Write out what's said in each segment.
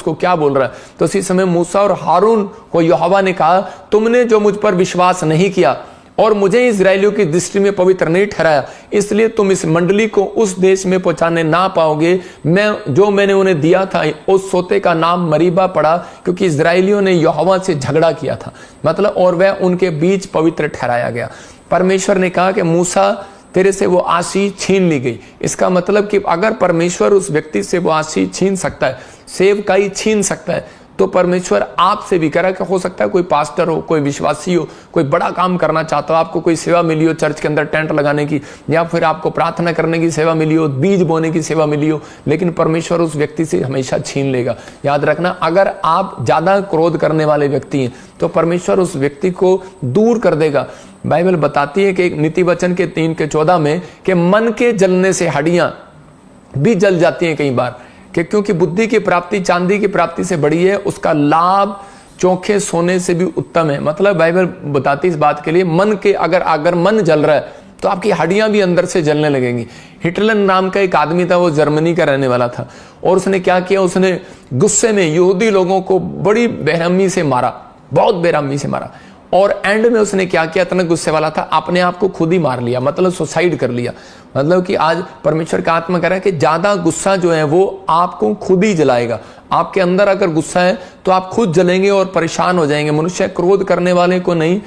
उसको क्या बोल रहा है। तो इसी समय मूसा और हारून को यहोवा ने कहा, तुमने जो मुझ पर विश्वास नहीं किया और मुझे इस्राएलियों की दृष्टि में पवित्र नहीं ठहराया, इसलिए तुम इस मंडली को उस देश में पहुंचाने ना पाओगे। मैंने उन्हें दिया था, उस सोते का नाम मरीबा पड़ा, क्योंकि इस्राएलियों ने यहोवा से झगड़ा किया था, मतलब, और वह उनके बीच पवित्र ठहराया गया। परमेश्वर ने कहा कि मूसा, तेरे से वो आशीष छीन ली गई। इसका मतलब कि अगर परमेश्वर उस व्यक्ति से वो आशीष छीन सकता है, सेवकाई छीन सकता है, तो परमेश्वर आपसे भी करा कि हो सकता है कोई पास्टर हो, कोई विश्वासी हो, कोई बड़ा काम करना चाहता हो, आपको कोई सेवा मिली हो चर्च के अंदर टेंट लगाने की, या फिर आपको प्रार्थना करने की सेवा मिली हो, बीज बोने की सेवा मिली हो, लेकिन परमेश्वर उस व्यक्ति से हमेशा छीन लेगा। याद रखना, अगर आप ज्यादा क्रोध करने वाले व्यक्ति हैं तो परमेश्वर उस व्यक्ति को दूर कर देगा। बाइबल बताती है कि नीति वचन के 3:14 में कि मन के जलने से हड्डियां भी जल जाती हैं कई बार, कि क्योंकि बुद्धि की प्राप्ति चांदी की प्राप्ति से बड़ी है, उसका लाभ चोखे सोने से भी उत्तम है। मतलब बाइबल बताती है इस बात के लिए, मन के अगर मन जल रहा है तो आपकी हड्डियां भी अंदर से जलने लगेंगी। हिटलर नाम का एक आदमी था, वो जर्मनी का रहने वाला था, और उसने क्या किया, उसने गुस्से में यहूदी लोगों को बड़ी बेरहमी से मारा, बहुत बेरहमी से मारा, और एंड में उसने क्या किया, इतना गुस्से वाला था, अपने आप को खुद ही मार लिया, मतलब सुसाइड कर लिया। मतलब कि आज परमेश्वर का आत्मा कह रहा है कि ज्यादा गुस्सा जो है वो आपको खुद ही जलाएगा। आपके अंदर अगर गुस्सा है तो आप खुद जलेंगे और परेशान हो जाएंगे। मनुष्य क्रोध करने वाले को नहीं,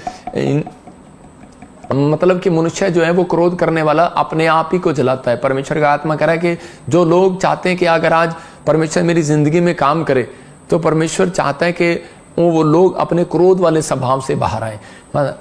मतलब कि मनुष्य जो है वो क्रोध करने वाला अपने आप ही को जलाता है। परमेश्वर का आत्मा कह रहा है कि जो लोग चाहते हैं कि अगर आज परमेश्वर मेरी जिंदगी में काम करे, तो परमेश्वर चाहता है कि वो लोग अपने क्रोध वाले स्वभाव से बाहर आए।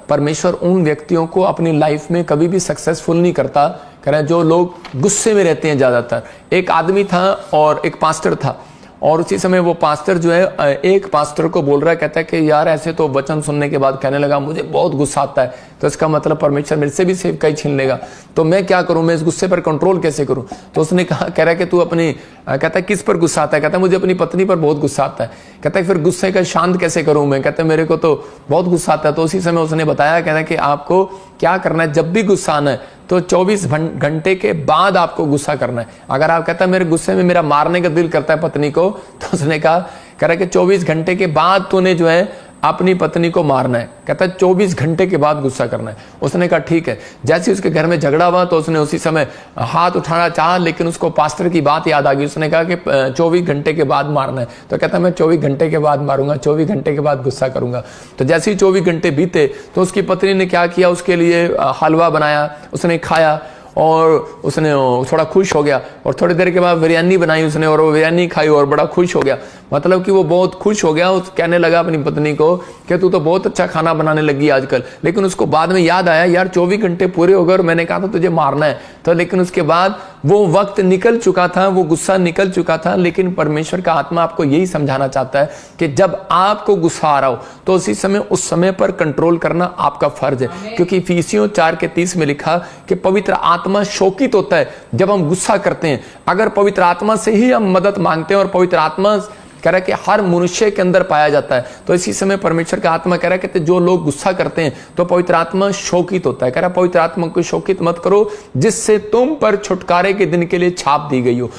परमेश्वर उन व्यक्तियों को अपनी लाइफ में कभी भी सक्सेसफुल नहीं करता, कह रहे हैं जो लोग गुस्से में रहते हैं ज्यादातर। एक आदमी था और एक पास्टर था, और उसी समय वो पास्टर जो है एक पास्टर को बोल रहा है, कहता है कि यार ऐसे तो वचन सुनने के बाद कहने लगा मुझे बहुत गुस्सा आता है, तो इसका मतलब परमेश्वर मेरे से भी सेवकाई छीन लेगा, तो मैं क्या करूं, मैं इस गुस्से पर कंट्रोल कैसे करूं। तो उसने कहा, कह रहा है कि तू अपनी, कहता है किस पर गुस्सा आता है, कहता है मुझे अपनी पत्नी पर बहुत गुस्सा आता है। कहता है फिर गुस्से का शांत कैसे करूं मैं, कहता है मेरे को तो बहुत गुस्सा आता है। तो उसी समय उसने बताया, कहता है कि आपको क्या करना है, जब भी गुस्सा आना है तो 24 घंटे के बाद आपको गुस्सा करना है। अगर आप कहता है मेरे गुस्से में मेरा मारने का दिल करता है पत्नी को, तो उसने कहा, कह रहा है कि 24 घंटे के बाद तूने जो है अपनी पत्नी को मारना है। कहता है 24 घंटे के बाद गुस्सा करना है। उसने कहा ठीक है। जैसे उसके घर में झगड़ा हुआ तो उसने उसी समय हाथ उठाना चाहा, लेकिन उसको पास्टर की बात याद आ गई। उसने कहा कि 24 घंटे के बाद मारना है। तो कहता है मैं 24 घंटे के बाद मारूंगा, 24 घंटे के बाद गुस्सा करूंगा। तो जैसे ही 24 घंटे बीते तो उसकी पत्नी ने क्या किया, उसके लिए हलवा बनाया, उसने खाया और उसने थोड़ा खुश हो गया, और थोड़ी देर के बाद बिरयानी बनाई उसने और वो बिरयानी खाई और बड़ा खुश हो गया। मतलब कि वो बहुत खुश हो गया। उस कहने लगा अपनी पत्नी को कि तू तो बहुत अच्छा खाना बनाने लगी आजकल। लेकिन उसको बाद में याद आया, यार 24 घंटे पूरे हो गए और मैंने कहा था तुझे मारना है। तो लेकिन उसके बाद वो वक्त निकल चुका था, वो गुस्सा निकल चुका था। लेकिन परमेश्वर का आत्मा आपको यही समझाना चाहता है कि जब आपको गुस्सा आ रहा हो तो उस समय पर कंट्रोल करना आपका फर्ज है, क्योंकि इफिसियों 4:30 में लिखा कि पवित्र आत्मा शोकित होता है जब हम गुस्सा करते हैं। अगर पवित्र आत्मा से ही हम मदद मांगते हैं, और पवित्र आत्मा कह रहा है कि हर मनुष्य के अंदर पाया जाता है, तो इसी समय परमेश्वर का आत्मा कह रहा है कि जो लोग गुस्सा करते हैं तो पवित्र आत्मा शोकित होता है। कह रहा है पवित्र आत्मा को शोकित मत करो, जिससे तुम पर छुटकारे के दिन के लिए छाप दी गई हो।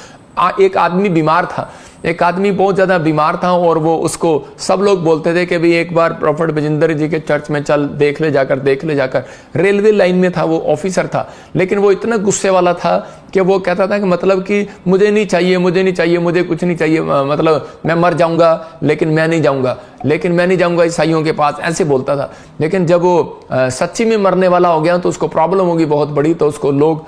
एक आदमी बीमार था, एक आदमी बहुत ज्यादा बीमार था, और वो उसको सब लोग बोलते थे कि भाई एक बार प्रॉफिट बजिंदर जी के चर्च में चल, देख ले जाकर। रेलवे लाइन में था, वो ऑफिसर था, लेकिन वो इतना गुस्से वाला था कि वो कहता था कि मतलब कि मुझे नहीं चाहिए, मुझे कुछ नहीं चाहिए, मतलब मैं मर जाऊंगा लेकिन मैं नहीं जाऊंगा ईसाइयों के पास, ऐसे बोलता था। लेकिन जब वो सच्ची में मरने वाला हो गया तो उसको प्रॉब्लम होगी बहुत बड़ी, तो उसको लोग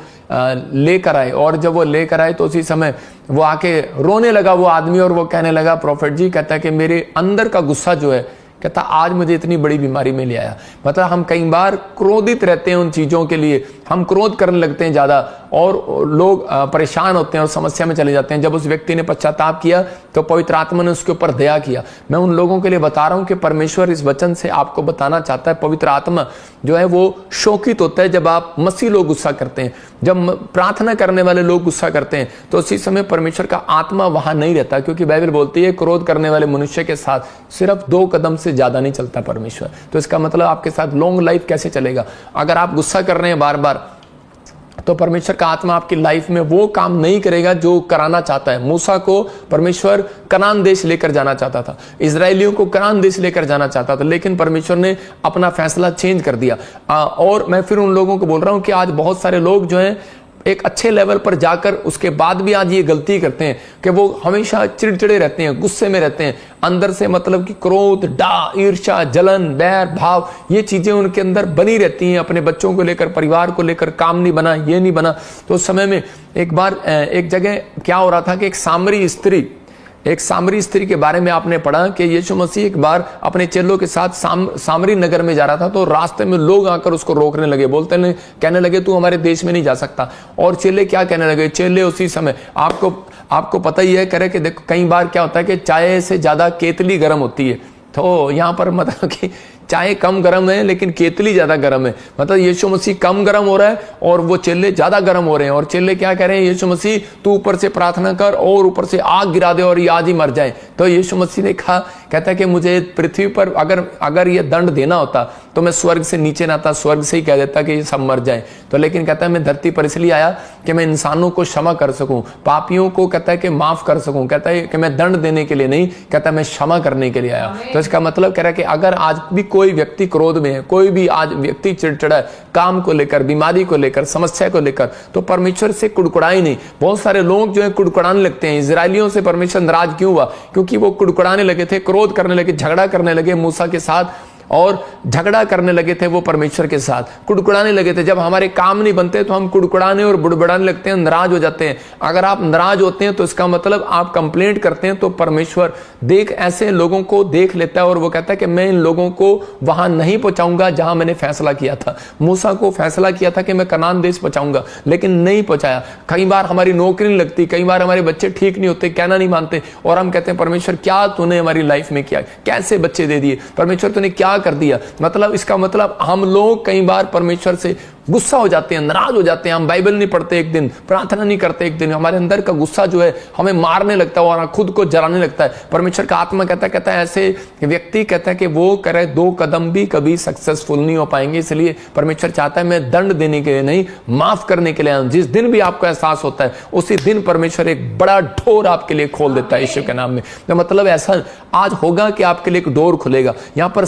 लेकर आए, और जब वो लेकर आए तो उसी समय वो आके रोने लगा वो आदमी, और वो कहने लगा, प्रॉफिट जी, कहता है कि मेरे अंदर का गुस्सा जो है, कहता आज मुझे इतनी बड़ी बीमारी में ले आया। मतलब हम कई बार क्रोधित रहते हैं उन चीजों के लिए, हम क्रोध करने लगते हैं ज्यादा, और लोग परेशान होते हैं और समस्या में चले जाते हैं। जब उस व्यक्ति ने पश्चाताप किया तो पवित्र आत्मा ने उसके ऊपर दया किया। मैं उन लोगों के लिए बता रहा हूं कि परमेश्वर इस वचन से आपको बताना चाहता है, पवित्र आत्मा जो है वो शोकित होता है जब आप मसीह लोग गुस्सा करते हैं, जब प्रार्थना करने वाले लोग गुस्सा करते हैं, तो उसी समय परमेश्वर का आत्मा वहां नहीं रहता, क्योंकि बाइबल बोलती है क्रोध करने वाले मनुष्य के साथ सिर्फ 2 कदम से ज्यादा नहीं चलता परमेश्वर। तो इसका मतलब आपके साथ लॉन्ग लाइफ कैसे चलेगा। अगर आप गुस्सा कर रहे हैं बार बार, तो परमेश्वर का आत्मा आपकी लाइफ में वो काम नहीं करेगा जो कराना चाहता है। मूसा को परमेश्वर कनान देश लेकर जाना चाहता था, इजरायलियों को कनान देश लेकर जाना चाहता था, लेकिन परमेश्वर ने अपना फैसला चेंज कर दिया। और मैं फिर उन लोगों को बोल रहा हूं कि आज बहुत सारे लोग जो हैं एक अच्छे लेवल पर जाकर उसके बाद भी आज ये गलती करते हैं कि वो हमेशा चिड़चिड़े रहते हैं, गुस्से में रहते हैं, अंदर से मतलब कि क्रोध, डा, ईर्ष्या, जलन, बैर भाव, ये चीजें उनके अंदर बनी रहती हैं। अपने बच्चों को लेकर, परिवार को लेकर, काम नहीं बना, ये नहीं बना। तो उस समय में एक बार एक जगह क्या हो रहा था कि एक सामरी स्त्री के बारे में आपने पढ़ा कि यीशु मसीह एक बार अपने चेलों के साथ सामरी नगर में जा रहा था, तो रास्ते में लोग आकर उसको रोकने लगे, कहने लगे तू हमारे देश में नहीं जा सकता। और चेले क्या कहने लगे? चेले उसी समय आपको पता ही है, करे कि देखो कई बार क्या होता है कि चाय से ज्यादा केतली गर्म होती है। तो यहाँ पर मतलब कि चाय कम गर्म है लेकिन केतली ज्यादा गर्म है। मतलब यीशु मसीह कम गर्म हो रहा है और वो चेले ज्यादा गर्म हो रहे हैं। और चेले क्या कह रहे हैं? यीशु मसीह तू ऊपर से प्रार्थना कर और ऊपर से आग गिरा दे और ये आज ही मर जाए। तो यीशु मसीह ने कहा, कहता है कि मुझे पृथ्वी पर अगर ये दंड देना होता तो मैं स्वर्ग से नीचे ना आता, स्वर्ग से ही कह देता कि ये सब मर जाए। तो लेकिन कहता है मैं धरती पर इसलिए आया कि मैं इंसानों को क्षमा कर सकूं, पापियों को कहता है कि माफ कर सकूं। कहता है कि मैं दंड देने के लिए नहीं, कहता है मैं क्षमा करने के लिए आया। तो इसका मतलब कह रहा है कि अगर आज भी कोई व्यक्ति क्रोध में है, कोई भी आज व्यक्ति चिड़चिड़ा है काम को लेकर, बीमारी को लेकर, समस्या को लेकर, तो परमेश्वर से कुड़कुड़ाई नहीं। बहुत सारे लोग जो है कुड़कुड़ाने लगते हैं। इजरायलियों से परमेश्वर नाराज क्यों हुआ? क्योंकि वो कुड़कुड़ाने लगे थे, क्रोध करने लगे, झगड़ा करने लगे मूसा के साथ, और झगड़ा करने लगे थे वो परमेश्वर के साथ, कुड़कुड़ाने लगे थे। जब हमारे काम नहीं बनते तो हम कुड़कुड़ाने और बुड़बुड़ाने लगते हैं, नाराज हो जाते हैं। अगर आप नाराज होते हैं तो इसका मतलब आप कंप्लेंट करते हैं, तो परमेश्वर ऐसे लोगों को देख लेता है और वो कहता है कि मैं इन लोगों को वहां नहीं पहुंचाऊंगा जहां मैंने फैसला किया था। मूसा को फैसला किया था कि मैं कनान देश पहुंचाऊंगा, लेकिन नहीं पहुंचाया। कई बार हमारी नौकरी नहीं लगती, कई बार हमारे बच्चे ठीक नहीं होते, कहना नहीं मानते, और हम कहते हैं परमेश्वर क्या तूने हमारी लाइफ में किया, कैसे बच्चे दे दिए, परमेश्वर तूने क्या कर दिया। मतलब इसका मतलब हम लोग कई बार परमेश्वर से गुस्सा हो जाते हैं, नाराज हो जाते हैं। हम बाइबल नहीं पढ़ते एक दिन, प्रार्थना नहीं करते एक दिन, हमारे अंदर का गुस्सा जो है हमें मारने लगता है और खुद को जलाने लगता है। परमेश्वर का आत्मा कहता है ऐसे व्यक्ति कहता है कि वो करे 2 कदम भी कभी सक्सेसफुल नहीं हो पाएंगे। इसलिए परमेश्वर चाहता है मैं दंड देने के लिए नहीं, माफ करने के लिए आऊं। जिस दिन भी आपको एहसास होता है उसी दिन परमेश्वर एक बड़ा डोर आपके लिए खोल देता है यीशु के नाम में। तो मतलब ऐसा आज होगा कि आपके लिए एक डोर खुलेगा। यहाँ पर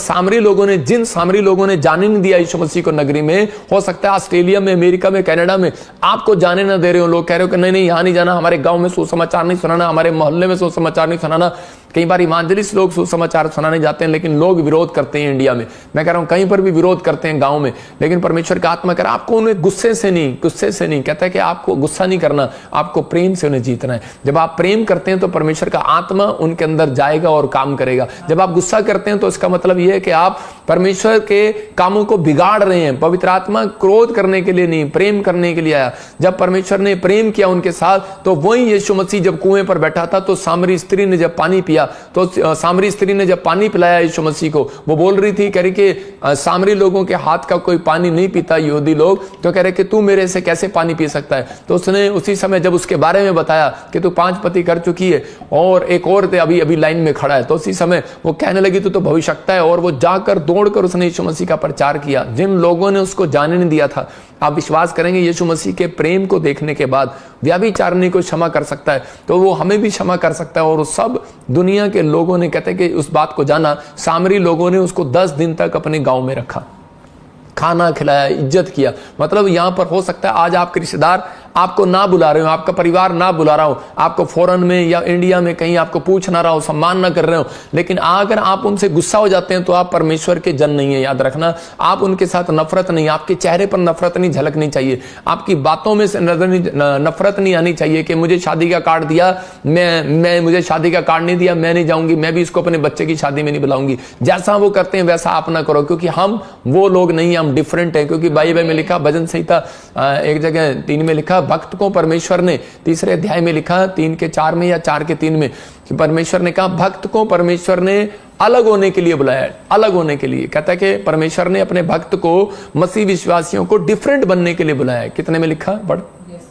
जिन सामरी लोगों ने जाने नहीं दिया यीशु मसीह को नगरी में, हो सकता है ऑस्ट्रेलिया में, अमेरिका में, कनाडा में आपको जाने ना दे रहे हो। लोग कह रहे हो कि नहीं यहां नहीं जाना, हमारे गांव में सुसमाचार नहीं सुनाना, हमारे मोहल्ले में सुसमाचार नहीं सुनाना। कई बार इवांजलिस्ट लोग सुसमाचार सुनाने जाते हैं, लेकिन लोग विरोध करते हैं। इंडिया में मैं कह रहा हूं कहीं पर भी विरोध करते हैं, गांव में। लेकिन परमेश्वर का आत्मा कह रहा है आपको उन्हें गुस्से से नहीं, कहता है कि आपको गुस्सा नहीं करना, आपको प्रेम से उन्हें जीतना है। जब आप प्रेम करते हैं तो परमेश्वर का आत्मा उनके अंदर जाएगा और काम करेगा। जब आप गुस्सा करते हैं तो इसका मतलब यह है कि आप परमेश्वर के कामों को बिगाड़ रहे हैं। पवित्र आत्मा क्रोध करने के लिए नहीं, प्रेम करने के लिए आया। जब परमेश्वर ने प्रेम किया उनके साथ, तो वही यीशु मसीह जब कुएं पर बैठा था तो सामरी स्त्री ने जब पानी पिया, तो सामरी स्त्री ने जब पानी पिलाया यीशु मसीह को, वो बोल रही थी, कह रही कि सामरी लोगों के हाथ का कोई पानी नहीं पीता यहूदी लोग, तो कह रहे कि तू मेरे से कैसे पानी पी सकता है। तो उसने उसी समय जब उसके बारे में बताया कि तू 5 पति कर चुकी है और एक और अभी लाइन में खड़ा है, तो उसी समय वो कहने लगी तू तो भविष्यवक्ता है, और वो जाकर दौड़कर उसने यीशु मसीह का प्रचार किया। जिन लोगों ने उसको जाने नहीं दिया था, आप विश्वास करेंगे यीशु मसीह के प्रेम को देखने के बाद व्यभिचारिणी को क्षमा कर सकता है, तो वो हमें भी क्षमा कर सकता है। और सब दुनिया के लोगों ने कहते हैं कि उस बात को जाना, सामरी लोगों ने उसको 10 दिन तक अपने गांव में रखा, खाना खिलाया, इज्जत किया। मतलब यहां पर हो सकता है आज आपके रिश्तेदार आपको ना बुला रहे हो, आपका परिवार ना बुला रहा हो, आपको फॉरेन में या इंडिया में कहीं आपको पूछ ना रहा हो, सम्मान ना कर रहे हो, लेकिन अगर आप उनसे गुस्सा हो जाते हैं तो आप परमेश्वर के जन नहीं है। याद रखना, आप उनके साथ नफरत नहीं, आपके चेहरे पर नफरत नहीं झलकनी चाहिए, आपकी बातों में से नफरत नहीं आनी चाहिए कि मुझे शादी का कार्ड दिया, मुझे शादी का कार्ड नहीं दिया, मैं नहीं जाऊंगी, मैं भी इसको अपने बच्चे की शादी में नहीं बुलाऊंगी। जैसा वो करते हैं वैसा आप ना करो, क्योंकि हम वो लोग नहीं, हम डिफरेंट है। क्योंकि बाइबल में लिखा, भजन संहिता एक जगह 3 में लिखा, भक्त को परमेश्वर ने 3रे अध्याय में लिखा, 3 के 4 में या 4 के 3 में, परमेश्वर ने कहा भक्त को परमेश्वर ने अलग होने के लिए बुलाया, अलग होने के लिए। कहता है कि परमेश्वर ने अपने भक्त को, मसीह विश्वासियों को डिफरेंट बनने के लिए बुलाया है। कितने में लिखा?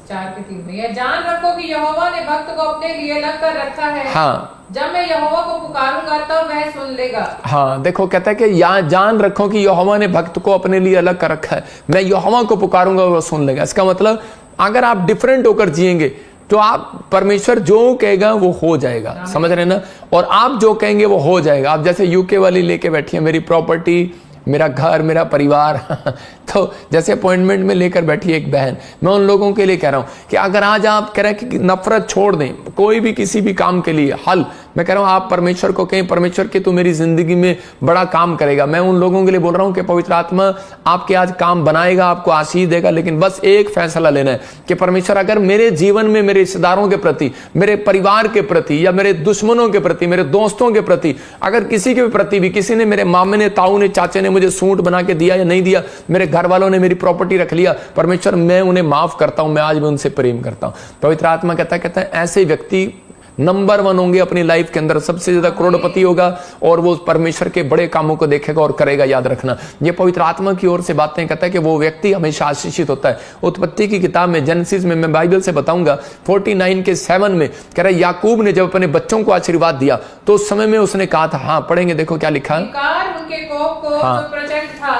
4:3 में, यह जान रखो कि यहोवा ने भक्त को अपने लिए अलग कर रखा है। हाँ, जब मैं यहोवा को पुकारूंगा तब वह सुन लेगा। हाँ, देखो कहता है कि या जान रखो कि यहोवा ने भक्त को अपने लिए अलग कर रखा है, मैं यहोवा को पुकारूंगा वो सुन लेगा। इसका मतलब अगर आप डिफरेंट होकर जिएंगे तो आप परमेश्वर जो कहेगा वो हो जाएगा, समझ रहे ना, और आप जो कहेंगे वो हो जाएगा। आप जैसे यूके वाली लेके बैठी है, मेरी प्रॉपर्टी, मेरा घर, मेरा परिवार तो जैसे अपॉइंटमेंट में लेकर बैठी है एक बहन, मैं उन लोगों के लिए कह रहा हूं कि अगर आज आप कह रहे हैं कि नफरत छोड़ दें कोई भी किसी भी काम के लिए हल, मैं कह रहा हूं आप परमेश्वर को कहें, परमेश्वर की तो मेरी जिंदगी में बड़ा काम करेगा। मैं उन लोगों के लिए बोल रहा हूं कि पवित्र आत्मा आपके आज काम बनाएगा, आपको आशीष देगा, लेकिन बस एक फैसला लेना है कि परमेश्वर अगर मेरे जीवन में मेरे रिश्तेदारों के प्रति, मेरे परिवार के प्रति, या मेरे दुश्मनों के प्रति, मेरे दोस्तों के प्रति, अगर किसी के प्रति भी, किसी ने, मेरे मामे ने, ताऊ ने, चाचे ने मुझे सूट बना के दिया या नहीं दिया, मेरे घर वालों ने मेरी प्रॉपर्टी रख लिया, परमेश्वर मैं उन्हें माफ करता हूं, मैं आज भी उनसे प्रेम करता हूं। पवित्र आत्मा कहता है ऐसे व्यक्ति नंबर 1 होंगे अपनी लाइफ के अंदर, सबसे ज्यादा करोड़पति होगा और वो परमेश्वर के बड़े कामों को देखेगा और करेगा। याद रखना, ये पवित्र आत्मा की ओर से बातें कहता है कि वो व्यक्ति हमेशा आशीषित होता है। उत्पत्ति की किताब में, जेनेसिस में, मैं बाइबल से बताऊंगा 49:7 में कह रहा है याकूब ने जब अपने बच्चों को आशीर्वाद दिया तो उस समय में उसने कहा था, हाँ पढ़ेंगे, देखो क्या लिखा है, उनके कोप को जो प्रचंड था,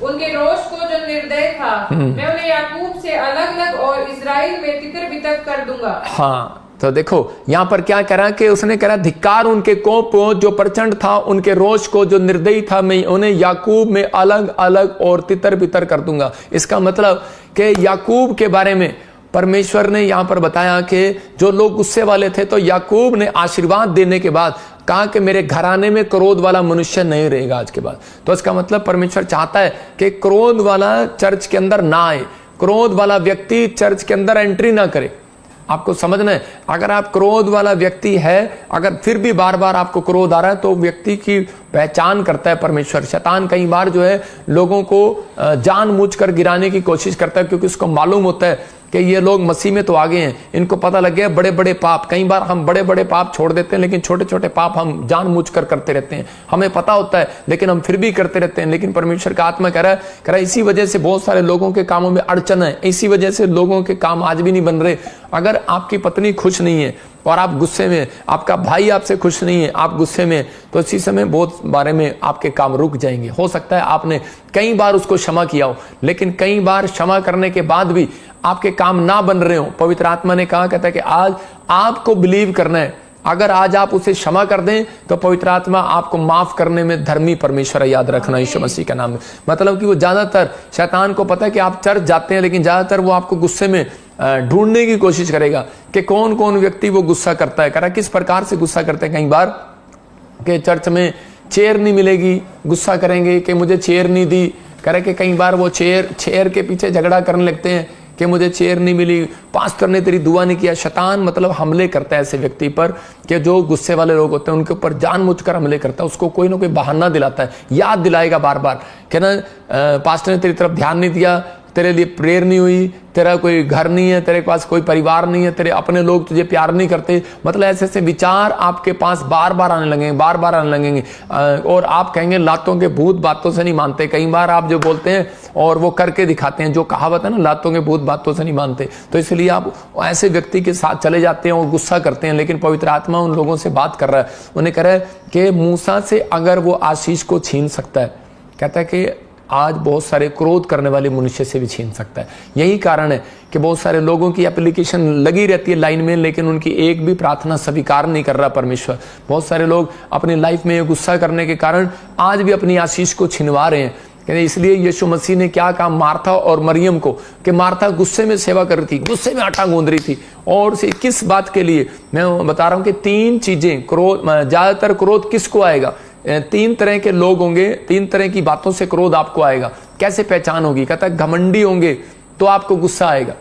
उनके रोष को जो निर्दय था, मैं उन्हें याकूब से अलग अलग और इजराइल में तितर बितर कर दूंगा। हाँ, तो देखो यहां पर क्या करा कि उसने कहा धिक्कार उनके कोप जो प्रचंड था, उनके रोष को जो निर्दयी था, मैं उन्हें याकूब में अलग अलग और तितर बितर कर दूंगा। इसका मतलब कि याकूब के बारे में परमेश्वर ने यहां पर बताया कि जो लोग गुस्से वाले थे, तो याकूब ने आशीर्वाद देने के बाद कहा कि मेरे घराने में क्रोध वाला मनुष्य नहीं रहेगा आज के बाद। तो इसका मतलब परमेश्वर चाहता है कि क्रोध वाला चर्च के अंदर ना आए, क्रोध वाला व्यक्ति चर्च के अंदर एंट्री ना करे। आपको समझना है, अगर आप क्रोध वाला व्यक्ति है, अगर फिर भी बार बार आपको क्रोध आ रहा है, तो व्यक्ति की पहचान करता है परमेश्वर। शैतान कई बार जो है लोगों को जानबूझकर गिराने की कोशिश करता है, क्योंकि उसको मालूम होता है कि ये लोग मसीह में तो आगे हैं, इनको पता लग गया बड़े बड़े पाप। कई बार हम बड़े बड़े पाप छोड़ देते हैं, लेकिन छोटे छोटे पाप हम जानबूझकर करते रहते हैं, हमें पता होता है लेकिन हम फिर भी करते रहते हैं। लेकिन परमेश्वर का आत्मा कह रहा है इसी वजह से बहुत सारे लोगों के कामों में अड़चन है, इसी वजह से लोगों के काम आज भी नहीं बन रहे। अगर आपकी पत्नी खुश नहीं है और आप गुस्से में, आपका भाई आपसे खुश नहीं है, आप गुस्से में, तो इसी समय बहुत बारे में आपके काम रुक जाएंगे। हो सकता है आपने कई बार उसको क्षमा किया हो, लेकिन कई बार क्षमा करने के बाद भी आपके काम ना बन रहे हो। पवित्र आत्मा ने कहा, कहता है कि आज आपको बिलीव करना है, अगर आज आप उसे क्षमा कर दें तो पवित्र आत्मा आपको माफ करने में धर्मी परमेश्वर है। याद रखना यीशु मसीह का नाम में। मतलब कि वो ज्यादातर, शैतान को पता है कि आप चर्च जाते हैं, लेकिन ज्यादातर वो आपको गुस्से में ढूंढने की कोशिश करेगा कि कौन कौन व्यक्ति वो गुस्सा करता है। कह रहा किस प्रकार से गुस्सा करते हैं। कई बार कि चर्च में चेयर नहीं मिलेगी, गुस्सा करेंगे कि मुझे चेयर नहीं दी। कह रहे कि कई बार वो चेयर के पीछे झगड़ा करने लगते हैं कि मुझे चेयर नहीं मिली, पास्टर ने तेरी दुआ नहीं किया। शैतान मतलब हमले करता है ऐसे व्यक्ति पर, कि जो गुस्से वाले लोग होते हैं उनके ऊपर जानबूझकर हमले करता है, उसको कोई ना कोई बहाना दिलाता है, याद दिलाएगा बार बार कि ना पास्टर ने तेरी तरफ ध्यान नहीं दिया, तेरे लिए प्रेयर नहीं हुई, तेरा कोई घर नहीं है, तेरे पास कोई परिवार नहीं है, तेरे अपने लोग तुझे प्यार नहीं करते। मतलब ऐसे ऐसे विचार आपके पास बार बार आने लगेंगे, बार बार आने लगेंगे, और आप कहेंगे लातों के भूत बातों से नहीं मानते। कई बार आप जो बोलते हैं और वो करके दिखाते हैं, जो कहावत है ना, लातों के भूत बातों से नहीं मानते, तो इसलिए आप ऐसे व्यक्ति के साथ चले जाते हैं और गुस्सा करते हैं। लेकिन पवित्र आत्मा उन लोगों से बात कर रहा है, उन्हें कह रहा है कि मूसा से अगर वो आशीष को छीन सकता है, कहता है कि आज बहुत सारे क्रोध करने वाले मनुष्य से भी छीन सकता है। यही कारण है कि बहुत सारे लोगों की एप्लीकेशन लगी रहती है लाइन में, लेकिन उनकी एक भी प्रार्थना स्वीकार नहीं कर रहा परमेश्वर। बहुत सारे लोग अपनी लाइफ में गुस्सा करने के कारण आज भी अपनी आशीष को छिनवा रहे हैं। इसलिए यीशु मसीह ने क्या कहा मार्था और मरियम को, कि मार्था गुस्से में सेवा कर रही थी, गुस्से में आटा गूंद रही थी, और किस बात के लिए मैं बता रहा हूं कि 3 चीजें, क्रोध, ज्यादातर क्रोध किसको आएगा, 3 तरह के लोग होंगे, 3 तरह की बातों से क्रोध आपको आएगा। कैसे पहचान होगी? कहता है घमंडी होंगे तो आपको गुस्सा आएगा।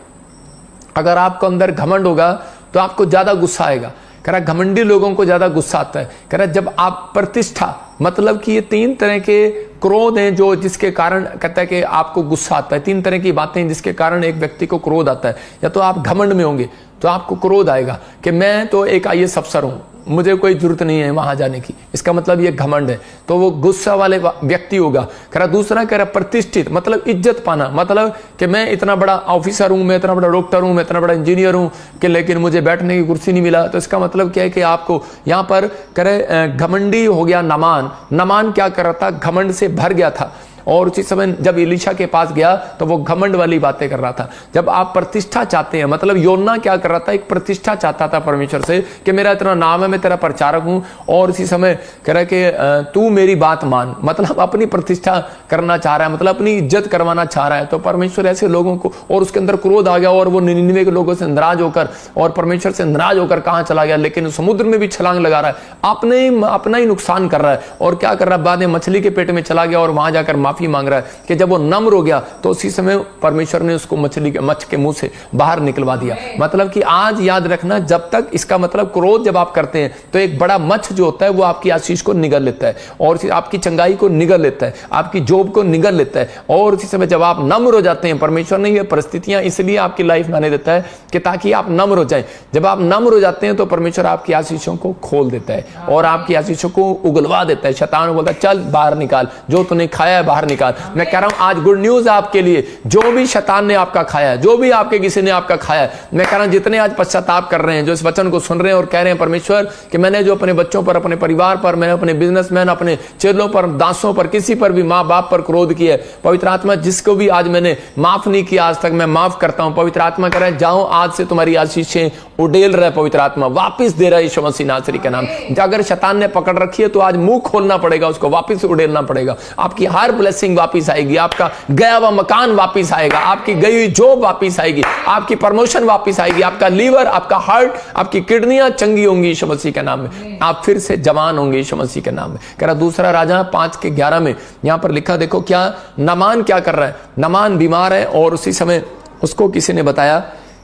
अगर आपको अंदर घमंड होगा तो आपको ज्यादा गुस्सा आएगा। कह रहा घमंडी लोगों को ज्यादा गुस्सा आता है। कह रहा जब आप प्रतिष्ठा, मतलब कि ये 3 तरह के क्रोध हैं जो जिसके कारण कहता है कि आपको गुस्सा आता है। 3 तरह की बातें जिसके कारण एक व्यक्ति को क्रोध आता है। या तो आप घमंड में होंगे तो आपको क्रोध आएगा कि मैं तो एक IAS अफसर हूं, मुझे कोई जरूरत नहीं है वहां जाने की, इसका मतलब ये घमंड है। तो वो गुस्सा वाले व्यक्ति होगा। कह रहा दूसरा, कह रहा प्रतिष्ठित, मतलब इज्जत पाना, मतलब कि मैं इतना बड़ा ऑफिसर हूं, मैं इतना बड़ा डॉक्टर हूं, मैं इतना बड़ा इंजीनियर हूं कि लेकिन मुझे बैठने की कुर्सी नहीं मिला। तो इसका मतलब क्या है कि आपको यहां पर कह रहे घमंडी हो गया नामान। नामान क्या कर रहा था, घमंड से भर गया था, और उसी समय जब एलीशा के पास गया तो वो घमंड वाली बातें कर रहा था। जब आप प्रतिष्ठा चाहते हैं, मतलब योना क्या कर रहा था, एक प्रतिष्ठा चाहता था परमेश्वर से कि मेरा इतना नाम है, मैं तेरा प्रचारक हूं, और उसी समय कह रहा है कि तू मेरी बात मान, मतलब अपनी प्रतिष्ठा करना चाह रहा है, मतलब अपनी इज्जत करवाना चाह रहा है। तो परमेश्वर ऐसे लोगों को, और उसके अंदर क्रोध आ गया और वो 99 के लोगों से नाराज होकर और परमेश्वर से नाराज होकर कहां चला गया, लेकिन समुद्र में भी छलांग लगा रहा है, अपना ही नुकसान कर रहा है। और क्या कर रहा है, बाद में मछली के पेट में चला गया और वहां जाकर माफी मांग रहा है कि जब वो नम्र हो गया तो उसी समय परमेश्वर ने उसको मच्छ के मुंह से बाहर निकलवा दिया। मतलब कि आज याद रखना, जब तक, इसका मतलब क्रोध जब आप करते हैं तो एक बड़ा मच्छ जो होता है वो आपकी आशीष को निगल लेता है, और आपकी चंगाई को निगल लेता है, आपकी जॉब को निगल लेता है। और उसी समय जब आप नम्र हो जाते हैं, परमेश्वर ने ये परिस्थितियां इसलिए आपकी लाइफ में आने देता है कि ताकि आप नम्र हो जाएं। जब आप नम्र हो जाते हैं तो परमेश्वर आपकी आशीषों को खोल देता है और आपकी आशीषों को उगलवा देता है। शैतान बोलता है चल बाहर निकाल, जो तूने खाया है बाहर निकाल। मैं कह रहा हूं आज गुड न्यूज आपके लिए, जो भी शैतान ने आपका खाया है, जो भी आपके किसी ने आपका खाया है, मैं कह रहा हूं जितने आज पश्चाताप कर रहे हैं, जो इस वचन को सुन रहे हैं और कह रहे हैं परमेश्वर कि मैंने जो अपने बच्चों पर, अपने परिवार पर, मैंने अपने बिजनेसमैन, अपने चेलों पर, दासों पर, किसी पर भी, माँ बाप पर क्रोध किया है, पवित्र आत्मा जिसको भी आज मैंने माफ नहीं किया आज तक, मैं माफ करता हूं। पवित्र आत्मा कह रहा है जाओ, आज से तुम्हारी आशीषें उडेल रहा है, पवित्र आत्मा वापिस दे रहा है यीशु मसीह नासरी के नाम। अगर शैतान ने पकड़ रखी है तो आज मुंह खोलना पड़ेगा, उसको वापिस उडेलना पड़ेगा। आपकी हर ब्लेसिंग वापिस आएगी, आपका गया हुआ मकान वापिस आएगा, आपकी गई हुई जॉब वापिस आएगी, आपकी प्रमोशन वापिस आएगी, आपका लीवर, आपका हार्ट, आपकी किडनियां चंगी होंगी यीशु मसीह के नाम में, आप फिर से जवान होंगे यीशु मसीह के नाम में। कह रहा दूसरा राजा 5:11 में यहां पर लिखा, देखो क्या नामान क्या कर रहा है। नामान बीमार है और उसी समय उसको किसी ने बताया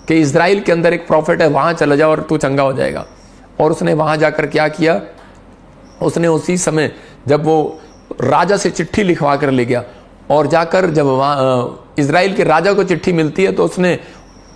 कि इजराइल के अंदर एक प्रॉफिट है, वहां चला जाओ और तू चंगा हो जाएगा। और उसने वहां जाकर क्या किया, उसने उसी समय जब वो राजा से चिट्ठी लिखवा कर ले गया और जाकर जब वहाँ इजराइल के राजा को चिट्ठी मिलती है तो उसने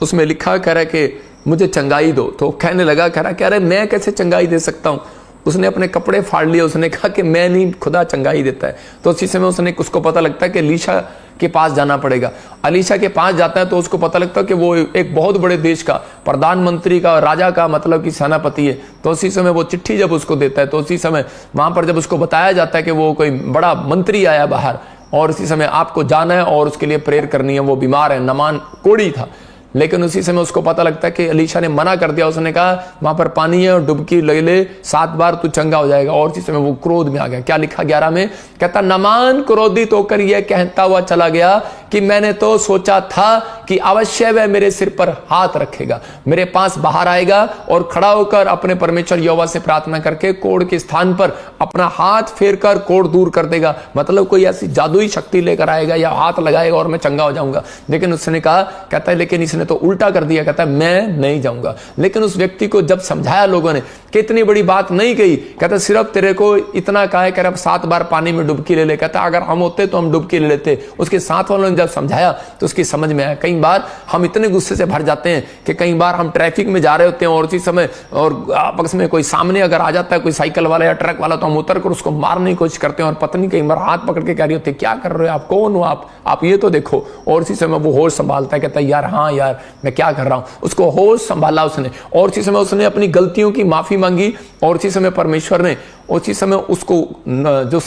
उसमें लिखा, कह रहा है कि मुझे चंगाई दो। तो कहने लगा, कह रहा मैं कैसे चंगाई दे सकता हूँ। उसने अपने कपड़े फाड़ लिए, उसने कहा कि मैं नहीं, खुदा चंगाई देता है। तो उसी समय उसको पता लगता है कि एलीशा के पास जाना पड़ेगा। एलीशा के पास जाता है तो उसको पता लगता है कि वो एक बहुत बड़े देश का प्रधानमंत्री का, राजा का, मतलब कि सेनापति है। तो उसी समय वो चिट्ठी जब उसको देता है तो उसी समय वहां पर जब उसको बताया जाता है कि वो कोई बड़ा मंत्री आया बाहर और उसी समय आपको जाना है और उसके लिए प्रेयर करनी है, वो बीमार है, नामान कोढ़ी था। लेकिन उसी समय उसको पता लगता है कि एलीशा ने मना कर दिया, उसने कहा वहां पर पानी है और डुबकी ले 7 बार तू चंगा हो जाएगा। और उसी समय वो क्रोध में आ गया। क्या लिखा 11 में, कहता नामान क्रोधित होकर यह कहता हुआ चला गया कि मैंने तो सोचा था कि अवश्य वह मेरे सिर पर हाथ रखेगा, मेरे पास बाहर आएगा और खड़ा होकर अपने परमेश्वर यहोवा से प्रार्थना करके कोढ़ के स्थान पर अपना हाथ फेर कर कोढ़ दूर कर देगा। मतलब कोई ऐसी जादुई शक्ति लेकर आएगा या हाथ लगाएगा और मैं चंगा हो जाऊंगा। लेकिन उसने कहा, कहता है लेकिन इसने तो उल्टा कर दिया, कहता है मैं नहीं जाऊंगा। लेकिन उस व्यक्ति को जब समझाया लोगों ने कि इतनी बड़ी बात नहीं कही, कहता सिर्फ तेरे को इतना कहा है, कह रहा 7 बार पानी में डुबकी ले ले। कहता अगर हम होते तो हम डुबकी ले लेते। उसके साथ वालों ने जब समझाया तो उसकी समझ में आया। कई बार हम इतने गुस्से से भर जाते हैं कि कई बार हम ट्रैफिक में जा रहे होते हैं और उसी समय और आपस में कोई सामने अगर आ जाता है कोई साइकिल वाला या ट्रक वाला, तो हम उतर कर उसको मारने की कोशिश करते हैं और पत्नी कई बार हाथ पकड़ के कह रही होती है क्या कर रहे हो आप, कौन हो आप ये तो देखो। और उसी समय वो होश संभालता है, कहता है यार हाँ यार मैं क्या कर रहा हूं। उसको होश संभाला उसने और उसी समय उसने अपनी गलतियों की माफी मांगी और उसी समय परमेश्वर ने उसी समय उसको जो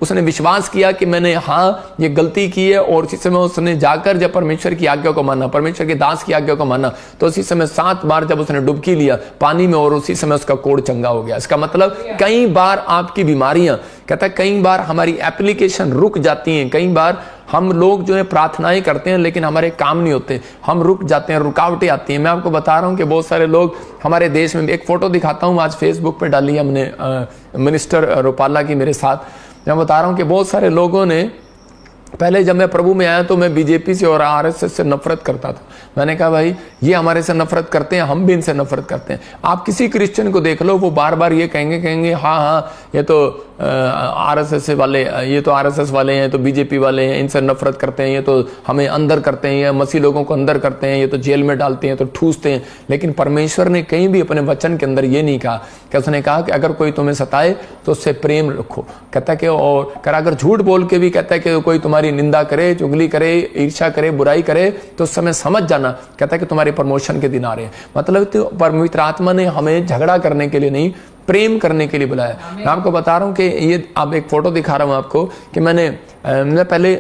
उसने विश्वास किया कि मैंने हाँ ये गलती की है। और उसी समय उसने जाकर जब परमेश्वर की आज्ञा को माना, परमेश्वर के दास की आज्ञा को माना, तो उसी समय 7 बार जब उसने डुबकी लिया पानी में और उसी समय उसका कोढ़ चंगा हो गया। इसका मतलब कई बार आपकी बीमारियां, कहता है कई बार हमारी एप्लीकेशन रुक जाती हैं। कई बार हम लोग जो है प्रार्थनाएं करते हैं लेकिन हमारे काम नहीं होते, हम रुक जाते हैं, रुकावटें आती हैं। मैं आपको बता रहा हूं कि बहुत सारे लोग हमारे देश में, एक फोटो दिखाता हूं आज फेसबुक पे डाली हमने मिनिस्टर रूपाला की मेरे साथ। मैं बता रहा हूं कि बहुत सारे लोगों ने, पहले जब मैं प्रभु में आया तो मैं बीजेपी से और आरएसएस से नफरत करता था। मैंने कहा भाई ये हमारे से नफरत करते हैं, हम भी इनसे नफरत करते हैं। आप किसी क्रिश्चियन को देख लो, वो बार बार ये कहेंगे हाँ ये तो आरएसएस वाले, ये तो आरएसएस वाले हैं, तो बीजेपी वाले हैं, इनसे नफरत करते हैं, ये तो हमें अंदर करते हैं, ये मसीह लोगों को अंदर करते हैं, ये तो जेल में डालते हैं, तो ठूसते हैं। लेकिन परमेश्वर ने कहीं भी अपने वचन के अंदर ये नहीं कहा कि उसने कहा कि अगर कोई तुम्हें सताए तो उससे प्रेम रखो। कहता है कि और अगर झूठ बोल के भी कहता है कि कोई तुम्हारी निंदा करे, चुगली करे, ईर्ष्या करे, बुराई करे, तो उस समय समझ जाना, कहता है कि तुम्हारे प्रमोशन के दिन आ रहे हैं। मतलब तो पवित्र आत्मा ने हमें झगड़ा करने के लिए नहीं, प्रेम करने के लिए बुलाया। मैं आपको बता रहा हूं कि ये अब एक फोटो दिखा रहा हूं आपको कि मैं पहले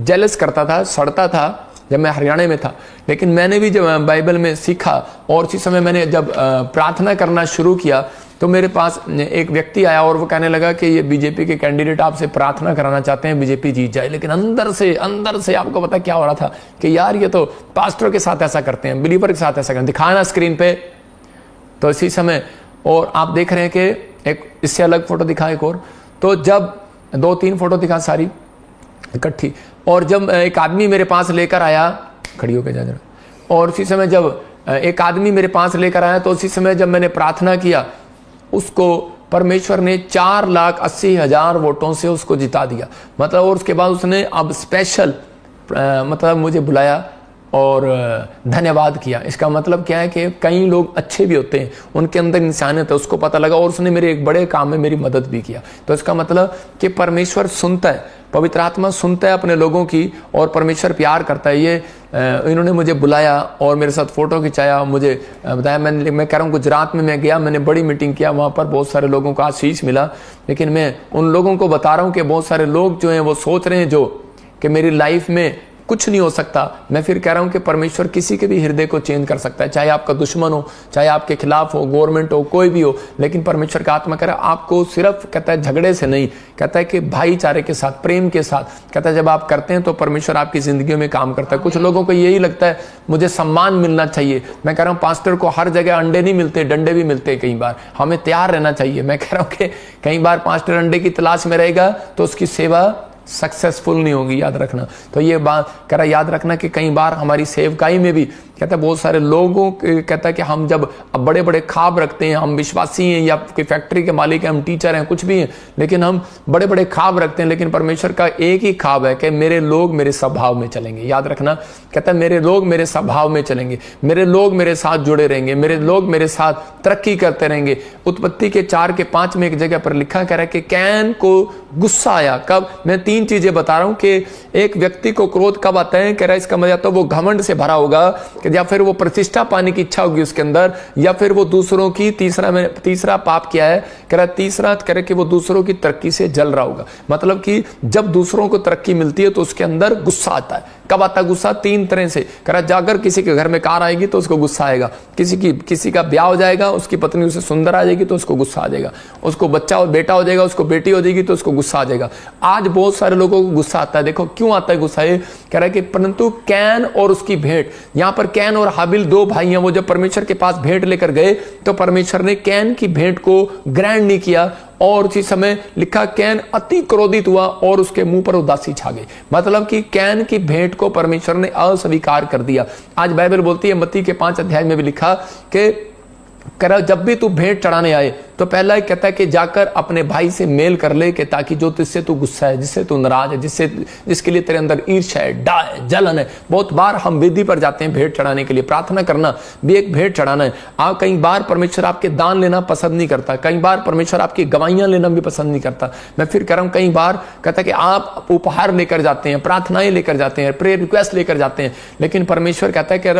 जेलस करता था, सड़ता था जब मैं हरियाणा में था। लेकिन मैंने भी जब बाइबल में सीखा और उसी समय मैंने जब प्रार्थना करना शुरू किया तो मेरे पास एक व्यक्ति आया और वो कहने लगा कि ये बीजेपी के कैंडिडेट आपसे प्रार्थना कराना चाहते हैं, बीजेपी जीत जाए। लेकिन अंदर से आपको पता क्या हो रहा था कि यार ये तो पास्टर के साथ ऐसा करते हैं, बिलीवर के साथ ऐसा करते हैं, दिखाया ना स्क्रीन पे। तो इसी समय और आप देख रहे हैं कि एक इससे अलग फोटो दिखा एक और, तो जब 2-3 फोटो दिखा सारी इकट्ठी, और जब एक आदमी मेरे पास लेकर आया, खड़ी होकर जा जरा, और उसी समय जब एक आदमी मेरे पास लेकर आया तो उसी समय जब मैंने प्रार्थना किया, उसको परमेश्वर ने 4,80,000 वोटों से उसको जिता दिया। मतलब और उसके बाद उसने अब स्पेशल मतलब मुझे बुलाया और धन्यवाद किया। इसका मतलब क्या है कि कई लोग अच्छे भी होते हैं, उनके अंदर इंसानियत है, उसको पता लगा और उसने मेरे एक बड़े काम में मेरी मदद भी किया। तो इसका मतलब कि परमेश्वर सुनता है, पवित्र आत्मा सुनता है अपने लोगों की, और परमेश्वर प्यार करता है। ये इन्होंने मुझे बुलाया और मेरे साथ फोटो खिंचाया, मुझे बताया। मैं कह रहा हूँ गुजरात में मैं गया, मैंने बड़ी मीटिंग किया, वहाँ पर बहुत सारे लोगों को आशीष मिला। लेकिन मैं उन लोगों को बता रहा हूँ कि बहुत सारे लोग जो हैं वो सोच रहे हैं जो कि मेरी लाइफ में कुछ नहीं हो सकता। मैं फिर कह रहा हूं कि परमेश्वर किसी के भी हृदय को चेंज कर सकता है, चाहे आपका दुश्मन हो, चाहे आपके खिलाफ हो, गवर्नमेंट हो, कोई भी हो। लेकिन परमेश्वर का आत्मा कह रहा है आपको सिर्फ, कहता है झगड़े से नहीं, कहता है कि भाईचारे के साथ, प्रेम के साथ, कहता है जब आप करते हैं तो परमेश्वर आपकी जिंदगी में काम करता है। कुछ लोगों को यही लगता है मुझे सम्मान मिलना चाहिए। मैं कह रहा हूँ पास्टर को हर जगह अंडे नहीं मिलते, डंडे भी मिलते हैं। कई बार हमें तैयार रहना चाहिए। मैं कह रहा हूँ कि कई बार पास्टर अंडे की तलाश में रहेगा तो उसकी सेवा सक्सेसफुल नहीं होगी, याद रखना। तो ये बात कह रहा याद रखना कि कई बार हमारी सेवकाई में भी कहता है बहुत सारे लोगों कहता है कि हम जब अब बड़े बड़े ख्वाब रखते हैं, हम विश्वासी हैं या कोई फैक्ट्री के मालिक हैं, हम टीचर हैं, कुछ भी हैं, लेकिन हम बड़े बड़े ख्वाब रखते हैं। लेकिन परमेश्वर का एक ही ख्वाब है कि मेरे लोग मेरे स्वभाव में चलेंगे। याद रखना, कहता है मेरे लोग मेरे स्वभाव में चलेंगे, मेरे लोग मेरे साथ जुड़े रहेंगे, मेरे लोग मेरे साथ तरक्की करते रहेंगे। उत्पत्ति के 4:5 में एक जगह पर लिखा कह रहा है कि कैन को गुस्सा आया। कब? मैं 3 चीजें बता रहा हूं कि एक व्यक्ति को क्रोध कब आता है। कह रहा है इसका मतलब तो वो घमंड से भरा होगा, या फिर वो प्रतिष्ठा पाने की इच्छा होगी उसके अंदर, या फिर वो दूसरों की तीसरा पाप किया है। कह रहा तीसरा कह रहा कि वो दूसरों की तरक्की से जल रहा होगा। मतलब कि जब दूसरों को तरक्की मिलती है तो उसके अंदर गुस्सा आता है। कब आता है गुस्सा? 3 तरह से। कह रहा जाकर किसी के घर में कार आएगी तो उसको गुस्सा आएगा, किसी का ब्याह हो जाएगा, उसकी पत्नी उसे सुंदर आ जाएगी तो उसको गुस्सा आ जाएगा, उसको बच्चा और बेटा हो जाएगा, उसको बेटी हो जाएगी तो उसको गुस्सा आ जाएगा। आज बहुत सारे लोगों को गुस्सा आता है। देखो क्यों आता है गुस्सा? ये कह रहा है कि परंतु कैन और उसकी भेंट, यहां पर कैन और हाबिल 2 भाई हैं, वो जब परमेश्वर के पास भेंट लेकर गए तो परमेश्वर ने कैन की भेंट को ग्रहण नहीं किया, और उसी समय लिखा कैन अति क्रोधित हुआ और उसके मुंह पर उदासी छा गई। मतलब कि कैन की भेंट को परमेश्वर ने अस्वीकार कर दिया। आज बाइबल बोलती है, मत्ती के 5 अध्याय में भी लिखा कि कह जब भी तू भेंट चढ़ाने आए तो पहला ही कहता है कि जाकर अपने भाई से मेल कर ले, कि ताकि जो तुझसे तू गुस्सा है, जिससे तू नाराज है, जिसके लिए तेरे अंदर ईर्ष्या है, डा है, जलन है। बहुत बार हम वेदी पर जाते हैं भेंट चढ़ाने के लिए, प्रार्थना करना भी एक भेंट चढ़ाना है। आप कई बार परमेश्वर आपके दान लेना पसंद नहीं करता, कई बार परमेश्वर आपकी गवाहियां लेना भी पसंद नहीं करता। मैं फिर कह रहा हूं कई बार कहता है कि आप उपहार लेकर जाते हैं, प्रार्थनाएं लेकर जाते हैं, प्रेयर रिक्वेस्ट लेकर जाते हैं, लेकिन परमेश्वर कहता है कि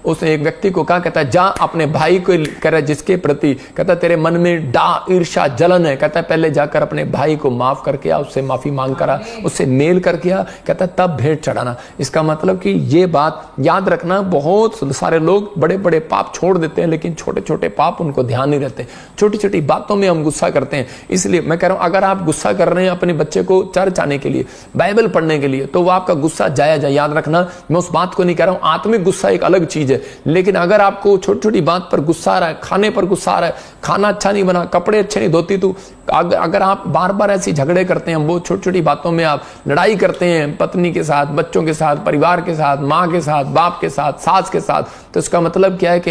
उसने एक व्यक्ति को कहा, कहता है जा अपने भाई को, कह रहा है जिसके प्रति कहता तेरे मन में डा ईर्ष्या जलन है, कहता है पहले जाकर अपने भाई को माफ करके आ, उससे माफी मांग कर आ, उससे मेल करके आ, कहता है तब भेंट चढ़ाना। इसका मतलब कि ये बात याद रखना, बहुत सारे लोग बड़े बड़े पाप छोड़ देते हैं लेकिन छोटे छोटे पाप उनको ध्यान नहीं रहते, छोटी छोटी बातों में हम गुस्सा करते हैं। इसलिए मैं कह रहा हूं अगर आप गुस्सा कर रहे हैं अपने बच्चे को चर्च आने के लिए, बाइबल पढ़ने के लिए, तो वो आपका गुस्सा जायज है। याद रखना, मैं उस बात को नहीं कह रहा हूं, आत्मिक गुस्सा एक अलग चीज है, लेकिन अगर आपको छोटी छोटी बात पर गुस्सा आ रहा है, खाने पर गुस्सा आ रहा है, खाना अच्छा नहीं बना, कपड़े अच्छे नहीं धोती तू। अगर आप बार बार ऐसी झगड़े करते हैं, बहुत छोटी छोटी बातों में आप लड़ाई करते हैं, पत्नी के साथ, बच्चों के साथ, परिवार के साथ, माँ के साथ, बाप के साथ, सास के साथ, तो इसका मतलब क्या है कि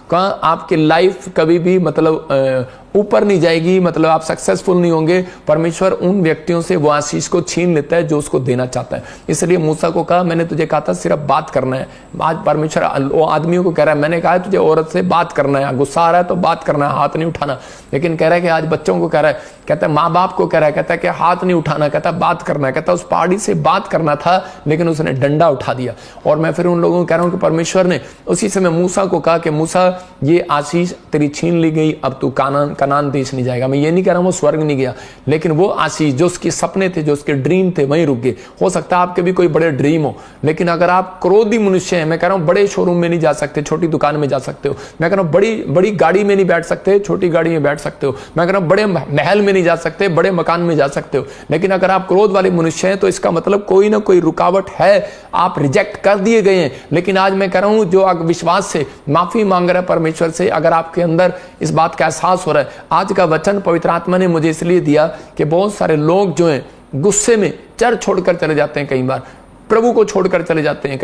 आपकी लाइफ कभी भी मतलब ऊपर नहीं जाएगी, मतलब आप सक्सेसफुल नहीं होंगे। परमेश्वर उन व्यक्तियों से वो आशीष को छीन लेता है जो उसको देना चाहता है। इसलिए मूसा को कहा, मैंने तुझे कहा था सिर्फ बात करना है। आज परमेश्वर वो आदमियों को कह रहा है, मैंने कहा है तुझे औरत से बात करना है, गुस्सा आ रहा है तो बात करना है, हाथ नहीं उठाना। लेकिन कह रहा है कि आज बच्चों को कह रहा है, कहता है माँ बाप को कह रहा है, कहता है कि हाथ नहीं उठाना, कहता है बात करना है। कहता है उस पहाड़ी से बात करना था लेकिन उसने डंडा उठा दिया। और मैं फिर उन लोगों को कह रहा हूं कि परमेश्वर ने उसी समय मूसा को कहा कि मूसा ये आशीष तेरी छीन ली गई, अब तू कनान देश नहीं जाएगा। मैं ये नहीं कह रहा हूं वो स्वर्ग नहीं गया, लेकिन वो आशीष जो उसके सपने थे, जो उसके ड्रीम थे, वहीं रुक गए। हो सकता है आपके भी कोई बड़े ड्रीम हो, लेकिन अगर आप क्रोधी मनुष्य हैं, मैं कह रहा हूं बड़े शोरूम में नहीं जा सकते, छोटी दुकान में जा सकते हो। मैं कह रहा हूं बड़ी गाड़ी में नहीं बैठ सकते, छोटी गाड़ी में बैठ सकते हो। मैं कह रहा हूं बड़े महल में नहीं जा सकते, बड़े मकान में जा सकते हो। लेकिन अगर आप क्रोध वाले मनुष्य हैं तो इसका मतलब कोई ना कोई रुकावट है, आप रिजेक्ट कर दिए गए हैं। लेकिन आज मैं कह रहा हूं जो विश्वास से माफी मांग रहा है परमेश्वर से, अगर आपके अंदर इस बात का एहसास हो रहा है, आज का वचन पवित्र आत्मा ने मुझे इसलिए दिया कि बहुत सारे लोग जो हैं गुस्से में चर्च छोड़कर चले जाते हैं, कई बार प्रभु को छोड़कर चले जाते हैं,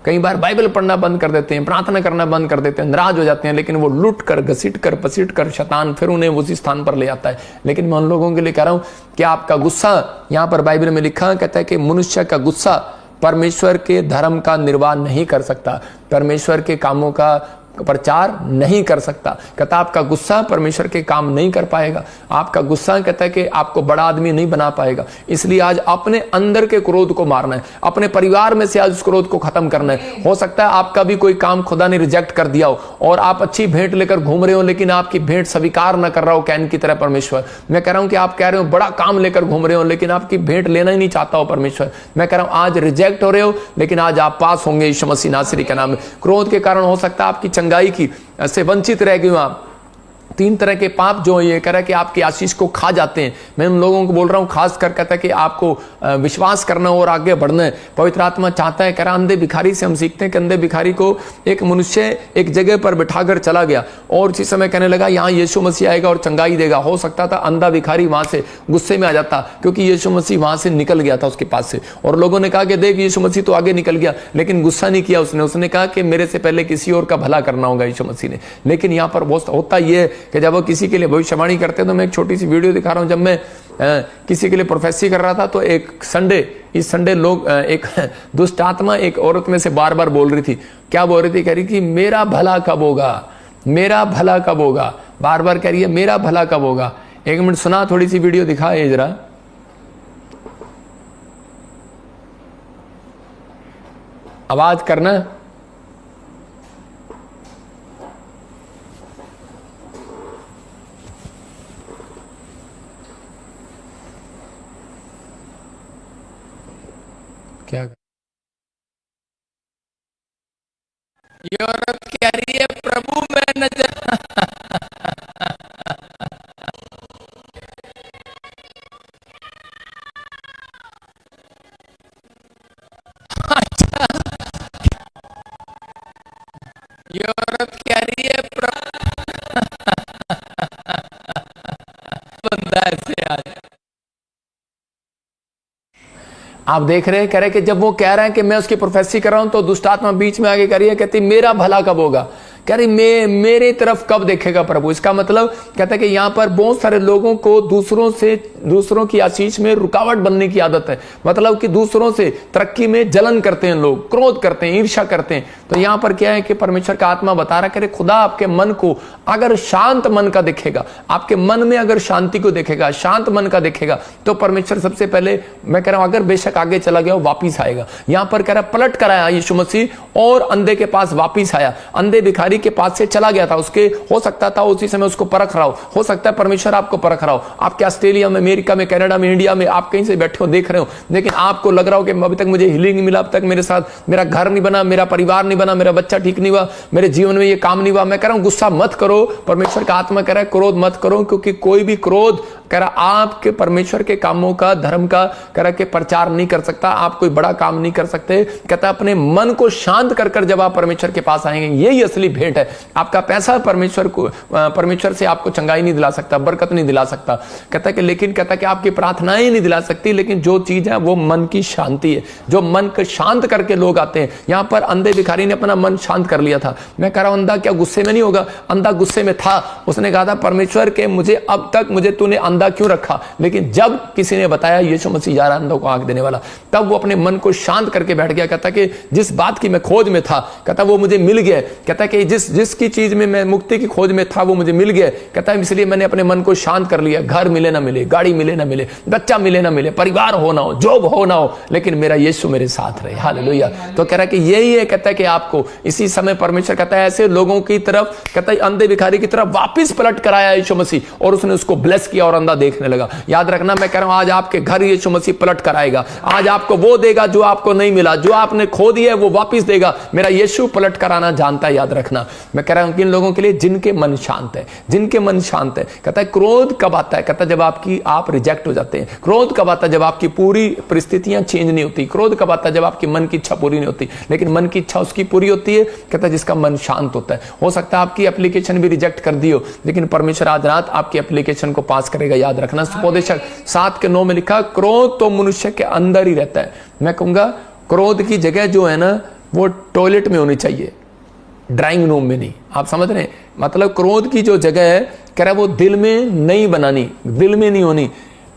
कई बार बाइबल पढ़ना बंद कर देते हैं, प्रार्थना करना बंद कर देते हैं, नाराज हो जाते हैं। लेकिन वो लुट कर, घसीट कर, पसीट कर शैतान फिर उन्हें उसी स्थान पर ले आता है। लेकिन मैं उन लोगों के लिए कह रहा हूं कि आपका गुस्सा, यहां पर बाइबल में लिखा कहता है कि मनुष्य का गुस्सा परमेश्वर के धर्म का निर्वाह नहीं कर सकता, परमेश्वर के कामों का प्रचार नहीं कर सकता। कहता आपका गुस्सा परमेश्वर के काम नहीं कर पाएगा, आपका गुस्सा कहता है कि आपको बड़ा आदमी नहीं बना पाएगा। इसलिए आज अपने अंदर के क्रोध को मारना है, अपने परिवार में से आज उस क्रोध को खत्म करना है। हो सकता है आपका भी कोई काम खुदा ने रिजेक्ट कर दिया हो और आप अच्छी भेंट लेकर घूम रहे हो, लेकिन आपकी भेंट स्वीकार न कर रहा हो कैन की तरह परमेश्वर। मैं कह रहा हूं कि आप कह रहे हो बड़ा काम लेकर घूम रहे हो, लेकिन आपकी भेंट लेना ही नहीं चाहता हो परमेश्वर। मैं कह रहा हूं आज रिजेक्ट हो रहे हो, लेकिन आज आप पास होंगे यीशु मसीह नासरी के नाम में। क्रोध के कारण हो सकता है आपकी चंगाई की से वंचित रह गए हो आप। 3 तरह के पाप जो ये कह रहा है कि आपकी आशीष को खा जाते हैं। मैं उन लोगों को बोल रहा हूं, खास कर कहता है कि आपको विश्वास करना और आगे बढ़ना है। पवित्र आत्मा चाहता है, कह रहा अंधे भिखारी से हम सीखते हैं कि अंधे भिखारी को एक मनुष्य एक जगह पर बिठाकर चला गया और उसी समय कहने लगा यहाँ यीशु मसीह आएगा और चंगाई देगा। हो सकता था अंधा भिखारी वहां से गुस्से में आ जाता क्योंकि यीशु मसीह वहां से निकल गया था उसके पास से, और लोगों ने कहा कि देख यीशु मसीह तो आगे निकल गया, लेकिन गुस्सा नहीं किया उसने कहा कि मेरे से पहले किसी और का भला करना होगा यीशु मसीह ने। लेकिन यहाँ पर बहुत होता यह है कि जब वो किसी के लिए भविष्यवाणी करते हैं, तो मैं एक छोटी सी वीडियो दिखा रहा हूं। जब मैं किसी के लिए प्रोफेसी कर रहा था तो इस संडे लोग एक दुष्ट आत्मा एक औरत में से बार बार बोल रही थी। क्या बोल रही थी? कह रही थी मेरा भला कब होगा, मेरा भला कब होगा, बार बार कह रही है मेरा भला कब होगा। 1 मिनट सुना, थोड़ी सी वीडियो दिखा ये जरा, आवाज करना। क्या ये औरत कह रही है प्रभु मैं नजर ये औरत कह रही है बंदा ऐसे आज आप देख रहे हैं, कह रहे कि जब वो कह रहे हैं कि मैं उसकी प्रोफेसी कर रहा हूं तो दुष्ट आत्मा बीच में आगे कह रही है, कहती मेरा भला कब होगा, कह रही मेरे तरफ कब देखेगा प्रभु। इसका मतलब कहता है कि यहाँ पर बहुत सारे लोगों को दूसरों की आशीष में रुकावट बनने की आदत है। मतलब कि दूसरों से तरक्की में जलन करते हैं लोग, क्रोध करते हैं, ईर्ष्या करते हैं। तो यहाँ पर क्या है कि परमेश्वर का आत्मा बता रहा है, खुदा आपके मन को अगर शांत मन का देखेगा, आपके मन में अगर शांति को देखेगा, शांत मन का देखेगा, तो परमेश्वर सबसे पहले मैं कह रहा हूं अगर बेशक आगे चला गया वापिस आएगा। यहां पर कह रहा पलट कर आया यीशु मसीह और अंधे के पास वापिस आया। अंधे भिखारी के पास से चला गया था, उसके हो सकता था उसी समय उसको परख रहा हो सकता है परमेश्वर आपको परख रहा हो। आपके ऑस्ट्रेलिया में, अमेरिका में, कनाडा में, इंडिया में, आप कहीं से बैठे हो देख रहे हो, लेकिन आपको लग रहा हो कि अभी तक मुझे हीलिंग नहीं मिला, अब तक मेरे साथ मेरा घर नहीं बना, मेरा परिवार नहीं बना, मेरा बच्चा ठीक नहीं हुआ, मेरे जीवन में ये काम नहीं हुआ। मैं कह रहा हूं गुस्सा मत करो, परमेश्वर का आत्मा कह रहा है क्रोध मत करो, क्योंकि कोई भी क्रोध कह रहा आपके परमेश्वर के कामों का, धर्म का कह रहा के प्रचार नहीं कर सकता, आप कोई बड़ा काम नहीं कर सकते। कहता अपने मन को शांत कर जब आप परमेश्वर के पास आएंगे, यही असली भेंट है। आपका पैसा परमेश्वर से आपको चंगाई नहीं दिला सकता, बरकत नहीं दिला सकता। कहता है कि लेकिन कहता है कि आपकी प्रार्थनाएं नहीं दिला सकती, लेकिन जो चीज है वो मन की शांति है, जो मन को शांत करके लोग आते हैं। यहां पर अंधे भिखारी ने अपना मन शांत कर लिया था। मैं कह रहा हूं अंधा क्या गुस्से में नहीं होगा? अंधा गुस्से में था, उसने कहा था परमेश्वर के मुझे अब तक मुझे तूने अंधा क्यों रखा? लेकिन जब किसी ने बताया यीशु मसीह जा रहा अंधों को आंख देने वाला, तब वो अपने मन को शांत करके बैठ गया। कहता कि जिस बात की मैं खोज में था, कहता वो मुझे मिल गया। कहता कि जिसकी चीज में मैं मुक्ति की खोज में था वो मुझे मिल गया। कहता है इसलिए मैंने अपने मन को शांत कर लिया। घर मिले ना मिले, गाड़ी मिले ना मिले, बच्चा मिले ना मिले, परिवार हो ना हो, जॉब हो ना हो, लेकिन मेरा यीशु मेरे साथ रहे। हालेलुया। तो कह रहा है कि यही है, कहता है कि आपको इसी समय परमेश्वर कहता है ऐसे लोगों की तरफ, कहता है अंधे भिखारी की तरफ वापस पलट कर आया यीशु मसीह, और उसने उसको ब्लेस किया और अंधा देखने लगा। याद रखना, मैं कह रहा हूं आज आपके घर यीशु मसीह पलट कर आएगा। आज आपको वो देगा जो आपको नहीं मिला, जो आपने खो दिया वो वापस देगा। मेरा यीशु पलट कर आना जानता है। याद रखना, मैं कह रहा हूं किन लोगों के लिए? जिनके मन शांत है, जिनके मन शांत है। कहता है क्रोध कब आता है? कहता है जब आप रिजेक्ट हो जाते हैं। क्रोध कब आता है? जब आपकी पूरी परिस्थितियां चेंज नहीं होती। क्रोध कब आता है? जब आपकी मन की इच्छा पूरी नहीं होती। लेकिन मन की इच्छा उसकी पूरी होती है, कहता है जिसका मन शांत होता है। हो सकता है आपकी एप्लीकेशन भी रिजेक्ट कर दी हो, लेकिन परमेश्वर आज रात आपकी एप्लीकेशन को पास करेगा। याद रखना, उपदेशक 7:9 में लिखा, क्रोध तो मनुष्य के अंदर ही रहता है। मैं कहूंगा क्रोध की जगह जो है ना वो टॉयलेट में होनी चाहिए, ड्राइंग रूम में नहीं। आप समझ रहे हैं? मतलब क्रोध की जो जगह है, कह रहा है वो दिल में नहीं बनानी, दिल में नहीं होनी।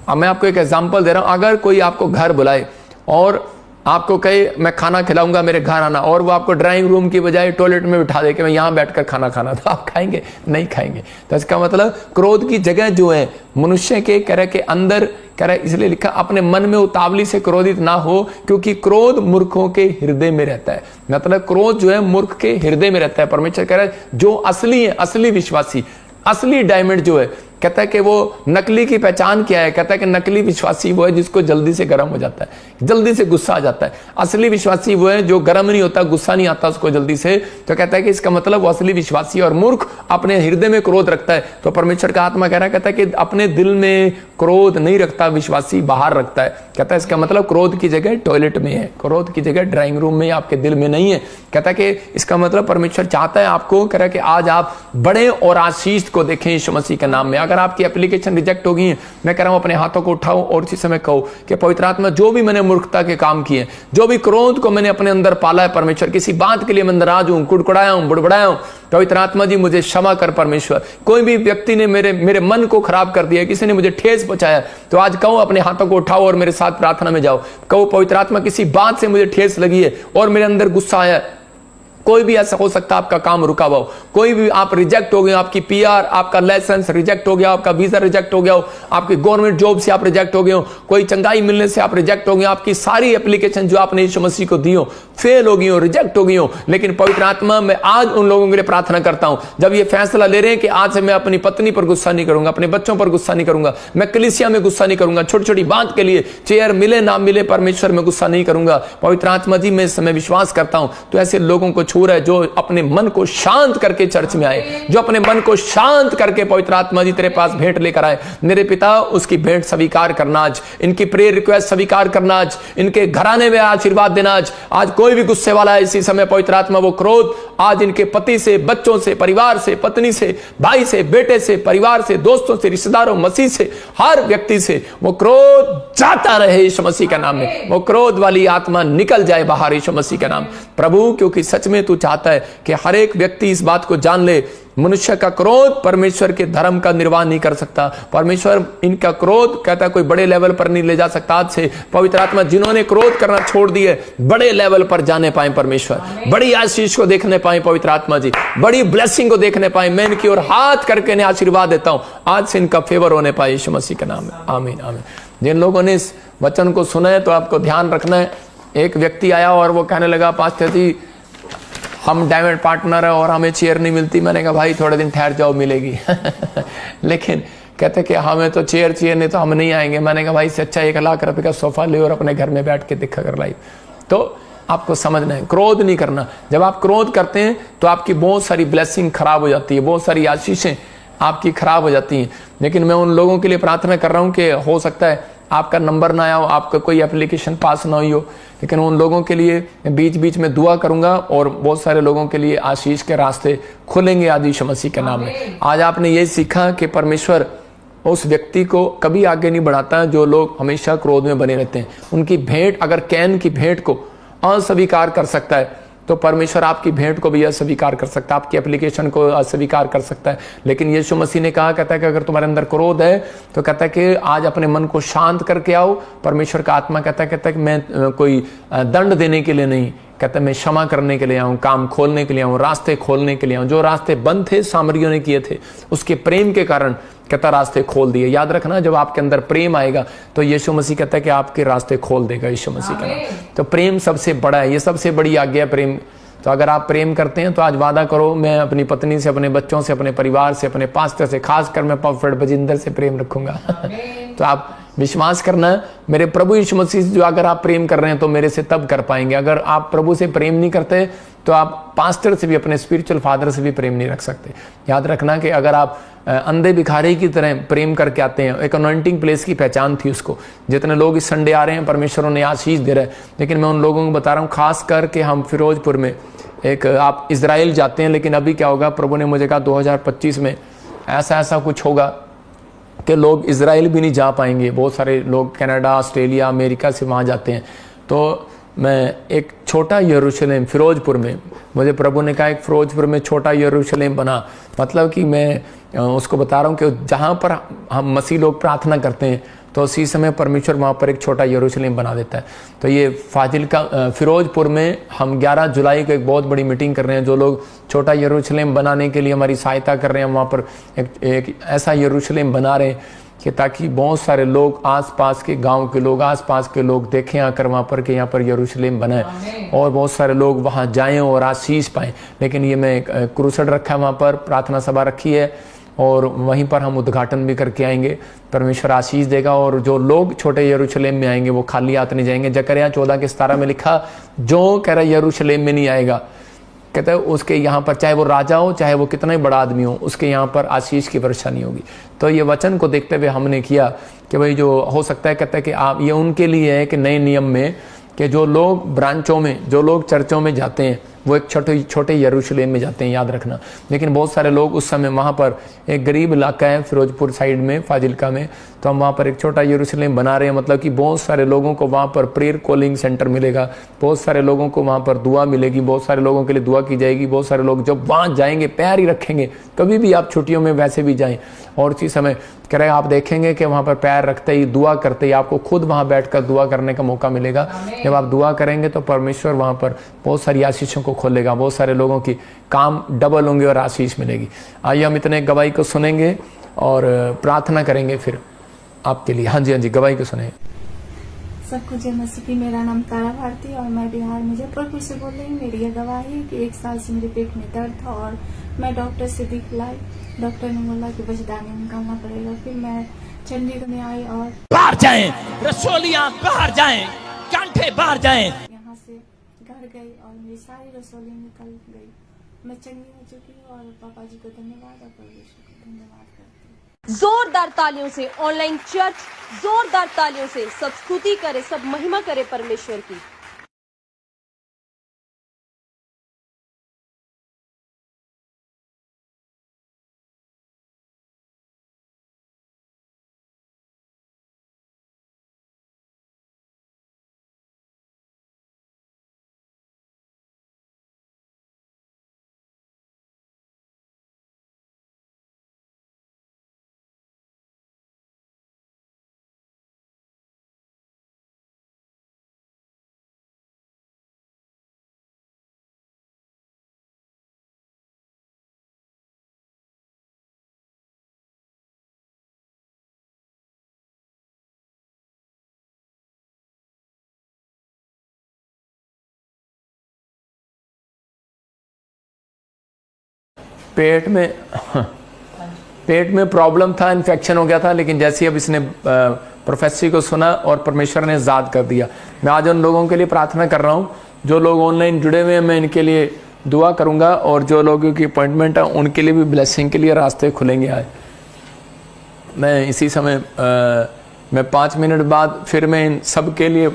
अब मैं आपको एक एग्जांपल दे रहा हूं। अगर कोई आपको घर बुलाए और आपको कहे मैं खाना खिलाऊंगा, मेरे घर आना, और वो आपको ड्राइंग रूम की बजाय टॉयलेट में बिठा दे कि मैं यहां बैठकर खाना खाना, तो आप खाएंगे? नहीं खाएंगे। तो इसका मतलब क्रोध की जगह जो है मनुष्य के कह रहे के अंदर, कह रहे इसलिए लिखा अपने मन में उतावली से क्रोधित ना हो, क्योंकि क्रोध मूर्खों के हृदय में रहता है। मतलब क्रोध जो है मूर्ख के हृदय में रहता है। परमेश्वर कह रहा है जो असली है, असली विश्वासी, असली डायमंड जो है, कहता है कि वो नकली की पहचान क्या है? कहता है कि नकली विश्वासी वो है जिसको जल्दी से गर्म हो जाता है, जल्दी से गुस्सा आ जाता है। असली विश्वासी वो है जो गर्म नहीं होता, गुस्सा नहीं आता उसको जल्दी से। तो कहता है कि इसका मतलब वो असली विश्वासी, और मूर्ख अपने हृदय में क्रोध रखता है। तो परमेश्वर का आत्मा कह रहा है, कहता है कि अपने दिल में क्रोध नहीं रखता विश्वासी, बाहर रखता है। कहता है इसका मतलब क्रोध की जगह टॉयलेट में है, क्रोध की जगह ड्राइंग रूम में, आपके दिल में नहीं है। कहता है कि इसका मतलब परमेश्वर चाहता है आपको, कह रहा है कि आज आप बड़े और आशीष को देखें यीशु मसीह के नाम में। अगर आपकी एप्लीकेशन रिजेक्ट हो गई है, मैं कह रहा हूं अपने हाथों को उठाओ और इसी समय कहो कि पवित्र आत्मा जो भी मैंने मूर्खता के काम किए, जो भी क्रोध को मैंने अपने अंदर पाला है परमेश्वर, किसी बात के लिए मैं नाराज हूं, कुड़कुड़ाया हूं, बुड़बुड़ाया हूं, पवित्र आत्मा जी मुझे क्षमा कर परमेश्वर। कोई भी व्यक्ति ने मेरे मन को खराब कर दिया, किसी ने मुझे ठेस पहुंचाया, तो आज कहो अपने हाथों को उठाओ और मेरे साथ प्रार्थना में जाओ। कहो पवित्र आत्मा किसी बात से मुझे ठेस लगी है और मेरे अंदर गुस्सा आया। कोई भी ऐसा हो सकता है आपका काम रुका हुआ हो, कोई भी आप रिजेक्ट हो गए, आपकी पीआर, आपका लाइसेंस रिजेक्ट हो गया, आपका वीजा रिजेक्ट हो गया हो, आपकी गवर्नमेंट जॉब से आप रिजेक्ट हो गए हो, कोई चंगाई मिलने से आप रिजेक्ट हो गए, आपकी सारी एप्लीकेशन जो आपने यीशु मसीह को दी हो फेल हो गई हो, रिजेक्ट हो गई हो। लेकिन पवित्र आत्मा मैं आज उन लोगों के लिए प्रार्थना करता हूं जब ये फैसला ले रहे हैं कि आज से मैं अपनी पत्नी पर गुस्सा नहीं करूंगा, अपने बच्चों पर गुस्सा नहीं करूंगा, मैं कलीसिया में गुस्सा नहीं करूंगा, छोटी छोटी बात के लिए चेयर मिले ना मिले परमेश्वर में गुस्सा नहीं करूंगा। पवित्र आत्मा जी मैं इस समय विश्वास करता हूं तो ऐसे लोगों को छू रहा है जो अपने मन को शांत करके चर्च में आए, जो अपने मन को शांत करके पवित्र आत्मा जी तेरे पास भेंट लेकर आए। मेरे पिता उसकी भेंट स्वीकार करना, आज इनकी प्रेयर रिक्वेस्ट स्वीकार करना, आज इनके घराने में आशीर्वाद देना। आज कोई भी गुस्से वाला है इसी समय पवित्र आत्मा वो क्रोध आज इनके पति से, बच्चों से, परिवार से, पत्नी से, भाई से, बेटे से, परिवार से, दोस्तों से, रिश्तेदारों, मसीह से, हर व्यक्ति से वो क्रोध जाता रहे यीशु मसीह का नाम में। वो क्रोध वाली आत्मा निकल जाए बाहर यीशु मसीह का नाम। प्रभु क्योंकि सच में तू चाहता है कि हर एक व्यक्ति इस बात को जान ले, मनुष्य का क्रोध परमेश्वर के धर्म का निर्वाह नहीं कर सकता। परमेश्वर इनका क्रोध कहता है कोई बड़े लेवल पर नहीं ले जा सकता। आज से पवित्र आत्मा जिन्होंने क्रोध करना छोड़ दिए बड़े लेवल पर जाने पाए, परमेश्वर बड़ी आशीष को देखने पाए, पवित्र आत्मा जी बड़ी ब्लेसिंग को देखने पाए। मैं इनकी ओर हाथ करके इन्हें आशीर्वाद देता हूं, आज से इनका फेवर होने पाए यीशु मसीह के नाम में। आमीन आमीन। जिन लोगों ने इस वचन को सुना है तो आपको ध्यान रखना है। एक व्यक्ति आया और वो कहने लगा पास्टर जी हम डायमंड पार्टनर है और हमें चेयर नहीं मिलती। मैंने कहा भाई थोड़े दिन ठहर जाओ मिलेगी लेकिन कहते कि हमें तो चेयर चाहिए नहीं तो हम नहीं आएंगे। मैंने कहा भाई इससे अच्छा 1 लाख रुपए का सोफा ले और अपने घर में बैठ के दिखा कर लाई। तो आपको समझना है क्रोध नहीं करना। जब आप क्रोध करते हैं तो आपकी बहुत सारी ब्लेसिंग खराब हो जाती है, बहुत सारी आशीषें आपकी खराब हो जाती हैं। लेकिन मैं उन लोगों के लिए प्रार्थना कर रहा हूं कि हो सकता है आपका नंबर ना आया हो, आपका कोई एप्लीकेशन पास ना हुई हो, लेकिन उन लोगों के लिए बीच बीच में दुआ करूंगा और बहुत सारे लोगों के लिए आशीष के रास्ते खुलेंगे आज यीशु मसीह के नाम में। आज आपने ये सीखा कि परमेश्वर उस व्यक्ति को कभी आगे नहीं बढ़ाता है जो लोग हमेशा क्रोध में बने रहते हैं। उनकी भेंट, अगर कैन की भेंट को अस्वीकार कर सकता है तो परमेश्वर आपकी भेंट को भी अस्वीकार कर सकता है, आपकी एप्लीकेशन को अस्वीकार कर सकता है। लेकिन यीशु मसीह ने कहा, कहता है कि अगर तुम्हारे अंदर क्रोध है तो कहता है कि आज अपने मन को शांत करके आओ। परमेश्वर का आत्मा कहता है कि मैं कोई दंड देने के लिए नहीं, कहता है मैं क्षमा करने के लिए आऊँ, काम खोलने के लिए आऊँ, रास्ते खोलने के लिए आऊँ। जो रास्ते बंद थे सामरियों ने किए थे, उसके प्रेम के कारण कहता रास्ते खोल दिए। याद रखना, जब आपके अंदर प्रेम आएगा तो यीशु मसीह कहता है कि आपके रास्ते खोल देगा यीशु मसीह का नाम। तो प्रेम सबसे बड़ा है, ये सबसे बड़ी आज्ञा है प्रेम। तो अगर आप प्रेम करते हैं तो आज वादा करो, मैं अपनी पत्नी से, अपने बच्चों से, अपने परिवार से, अपने पास्टर से, खासकर मैं प्रोफेट बजिंदर से प्रेम रखूंगा। तो आप विश्वास करना, मेरे प्रभु यीशु मसीह से जो अगर आप प्रेम कर रहे हैं तो मेरे से तब कर पाएंगे। अगर आप प्रभु से प्रेम नहीं करते तो आप पास्टर से भी, अपने स्पिरिचुअल फादर से भी प्रेम नहीं रख सकते। याद रखना कि अगर आप अंधे भिखारी की तरह प्रेम करके आते हैं, एक अनॉइंटिंग प्लेस की पहचान थी उसको। जितने लोग इस संडे आ रहे हैं परमेश्वर उन्हें आशीष दे रहे हैं, लेकिन मैं उन लोगों को बता रहा हूँ, खास करके हम फिरोजपुर में एक, आप इजराइल जाते हैं, लेकिन अभी क्या होगा, प्रभु ने मुझे कहा 2025 में ऐसा कुछ होगा कि लोग इजराइल भी नहीं जा पाएंगे। बहुत सारे लोग कनाडा, ऑस्ट्रेलिया, अमेरिका से वहाँ जाते हैं। तो मैं एक छोटा यरूशलेम फिरोजपुर में, मुझे प्रभु ने कहा एक फिरोजपुर में छोटा यरूशलेम बना, मतलब कि मैं उसको बता रहा हूँ कि जहाँ पर हम मसीह लोग प्रार्थना करते हैं तो उसी समय परमेश्वर वहाँ पर एक छोटा यरूशलेम बना देता है। तो ये फाजिल्का फिरोजपुर में हम 11 जुलाई को एक बहुत बड़ी मीटिंग कर रहे हैं। जो लोग छोटा यरूशलेम बनाने के लिए हमारी सहायता कर रहे हैं, वहाँ पर एक ऐसा यरूशलेम बना रहे हैं कि ताकि बहुत सारे लोग, आसपास के गांव के लोग, आसपास के लोग देखें आकर वहाँ पर कि यहाँ पर यरूशलेम बना है और बहुत सारे लोग वहाँ जाएं और आशीष पाएं। लेकिन ये मैं क्रूसेड रखा है, वहाँ पर प्रार्थना सभा रखी है और वहीं पर हम उद्घाटन भी करके आएंगे। परमेश्वर आशीष देगा और जो लोग छोटे यरूशलेम में आएंगे वो खाली हाथ नहीं जाएंगे। जकरिया 14:17 में लिखा, जो कह रहा यरूशलेम में नहीं आएगा, कहता है उसके यहाँ पर चाहे वो राजा हो, चाहे वो कितना ही बड़ा आदमी हो, उसके यहाँ पर आशीष की वर्षा नहीं होगी। तो ये वचन को देखते हुए हमने किया कि भाई जो हो सकता है, कहता है कि आप, ये उनके लिए है कि नए नियम में कि जो लोग ब्रांचों में, जो लोग चर्चों में जाते हैं वो एक छोटे यरूशलेम में जाते हैं, याद रखना। लेकिन बहुत सारे लोग उस समय, वहाँ पर एक गरीब इलाका है फिरोजपुर साइड में, फाजिल्का में, तो हम वहाँ पर एक छोटा यरूशलेम बना रहे हैं। मतलब कि बहुत सारे लोगों को वहाँ पर प्रेयर कॉलिंग सेंटर मिलेगा, बहुत सारे लोगों को वहाँ पर दुआ मिलेगी, बहुत सारे लोगों के लिए दुआ की जाएगी। बहुत सारे लोग जब वहाँ जाएंगे पैर ही रखेंगे, कभी भी आप छुट्टियों में वैसे भी जाएं और उसी समय कह रहे आप देखेंगे कि वहाँ पर पैर रखते ही, दुआ करते ही आपको खुद वहाँ बैठकर दुआ करने का मौका मिलेगा। जब आप दुआ करेंगे तो परमेश्वर वहाँ पर बहुत सारी आशीषों को खोलेगा, बहुत सारे लोगों की काम डबल होंगे और आशीष मिलेगी। आइए हम इतने गवाही को सुनेंगे और प्रार्थना करेंगे फिर आपके लिए। हाँ जी, गवाही को सुने। सबको जय मसीह की। मेरा नाम तारा भारती और मैं बिहार मुजफ्फरपुर से बोल रही हूँ। मेरी ये गवाही है कि 1 साल से मेरे पेट में दर्द था और मैं डॉक्टर से दिखलाई। डॉक्टर ने बोला कि बचदानी निकालना पड़ेगा। फिर मैं चंडीगढ़ में आई और बाहर जाएं, रसोलियां बाहर जाएं, कांटे बाहर जाएं। यहाँ से घर गई और मेरी सारी रसोली निकल गई। मैं चंगी हो चुकी हूँ और पापा जी को धन्यवाद और परमेश्वर को धन्यवाद करती हूँ। जोरदार तालियों से ऑनलाइन चर्च, जोरदार तालियों से सब स्तुति करे, सब महिमा करे परमेश्वर की। पेट में प्रॉब्लम था, इन्फेक्शन हो गया था, लेकिन जैसे ही अब इसने प्रोफेसी को सुना और परमेश्वर ने आज़ाद कर दिया। मैं आज उन लोगों के लिए प्रार्थना कर रहा हूँ जो लोग ऑनलाइन जुड़े हुए हैं, मैं इनके लिए दुआ करूँगा और जो लोगों की अपॉइंटमेंट है उनके लिए भी ब्लेसिंग के लिए रास्ते खुलेंगे। आज मैं इसी समय मैं 5 मिनट बाद फिर मैं इन सब के लिए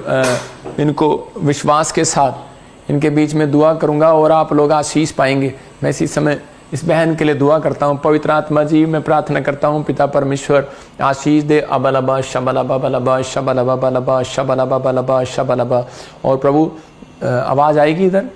इनको विश्वास के साथ इनके बीच में दुआ करूंगा और आप लोग आशीष पाएंगे। मैं इसी समय इस बहन के लिए दुआ करता हूँ। पवित्र आत्मा जी, मैं प्रार्थना करता हूँ पिता परमेश्वर आशीष दे। अबलबा शबलबा बलबा शबलबा बलबा शबलबा बलबा शबलबा। और प्रभु आवाज़ आएगी इधर।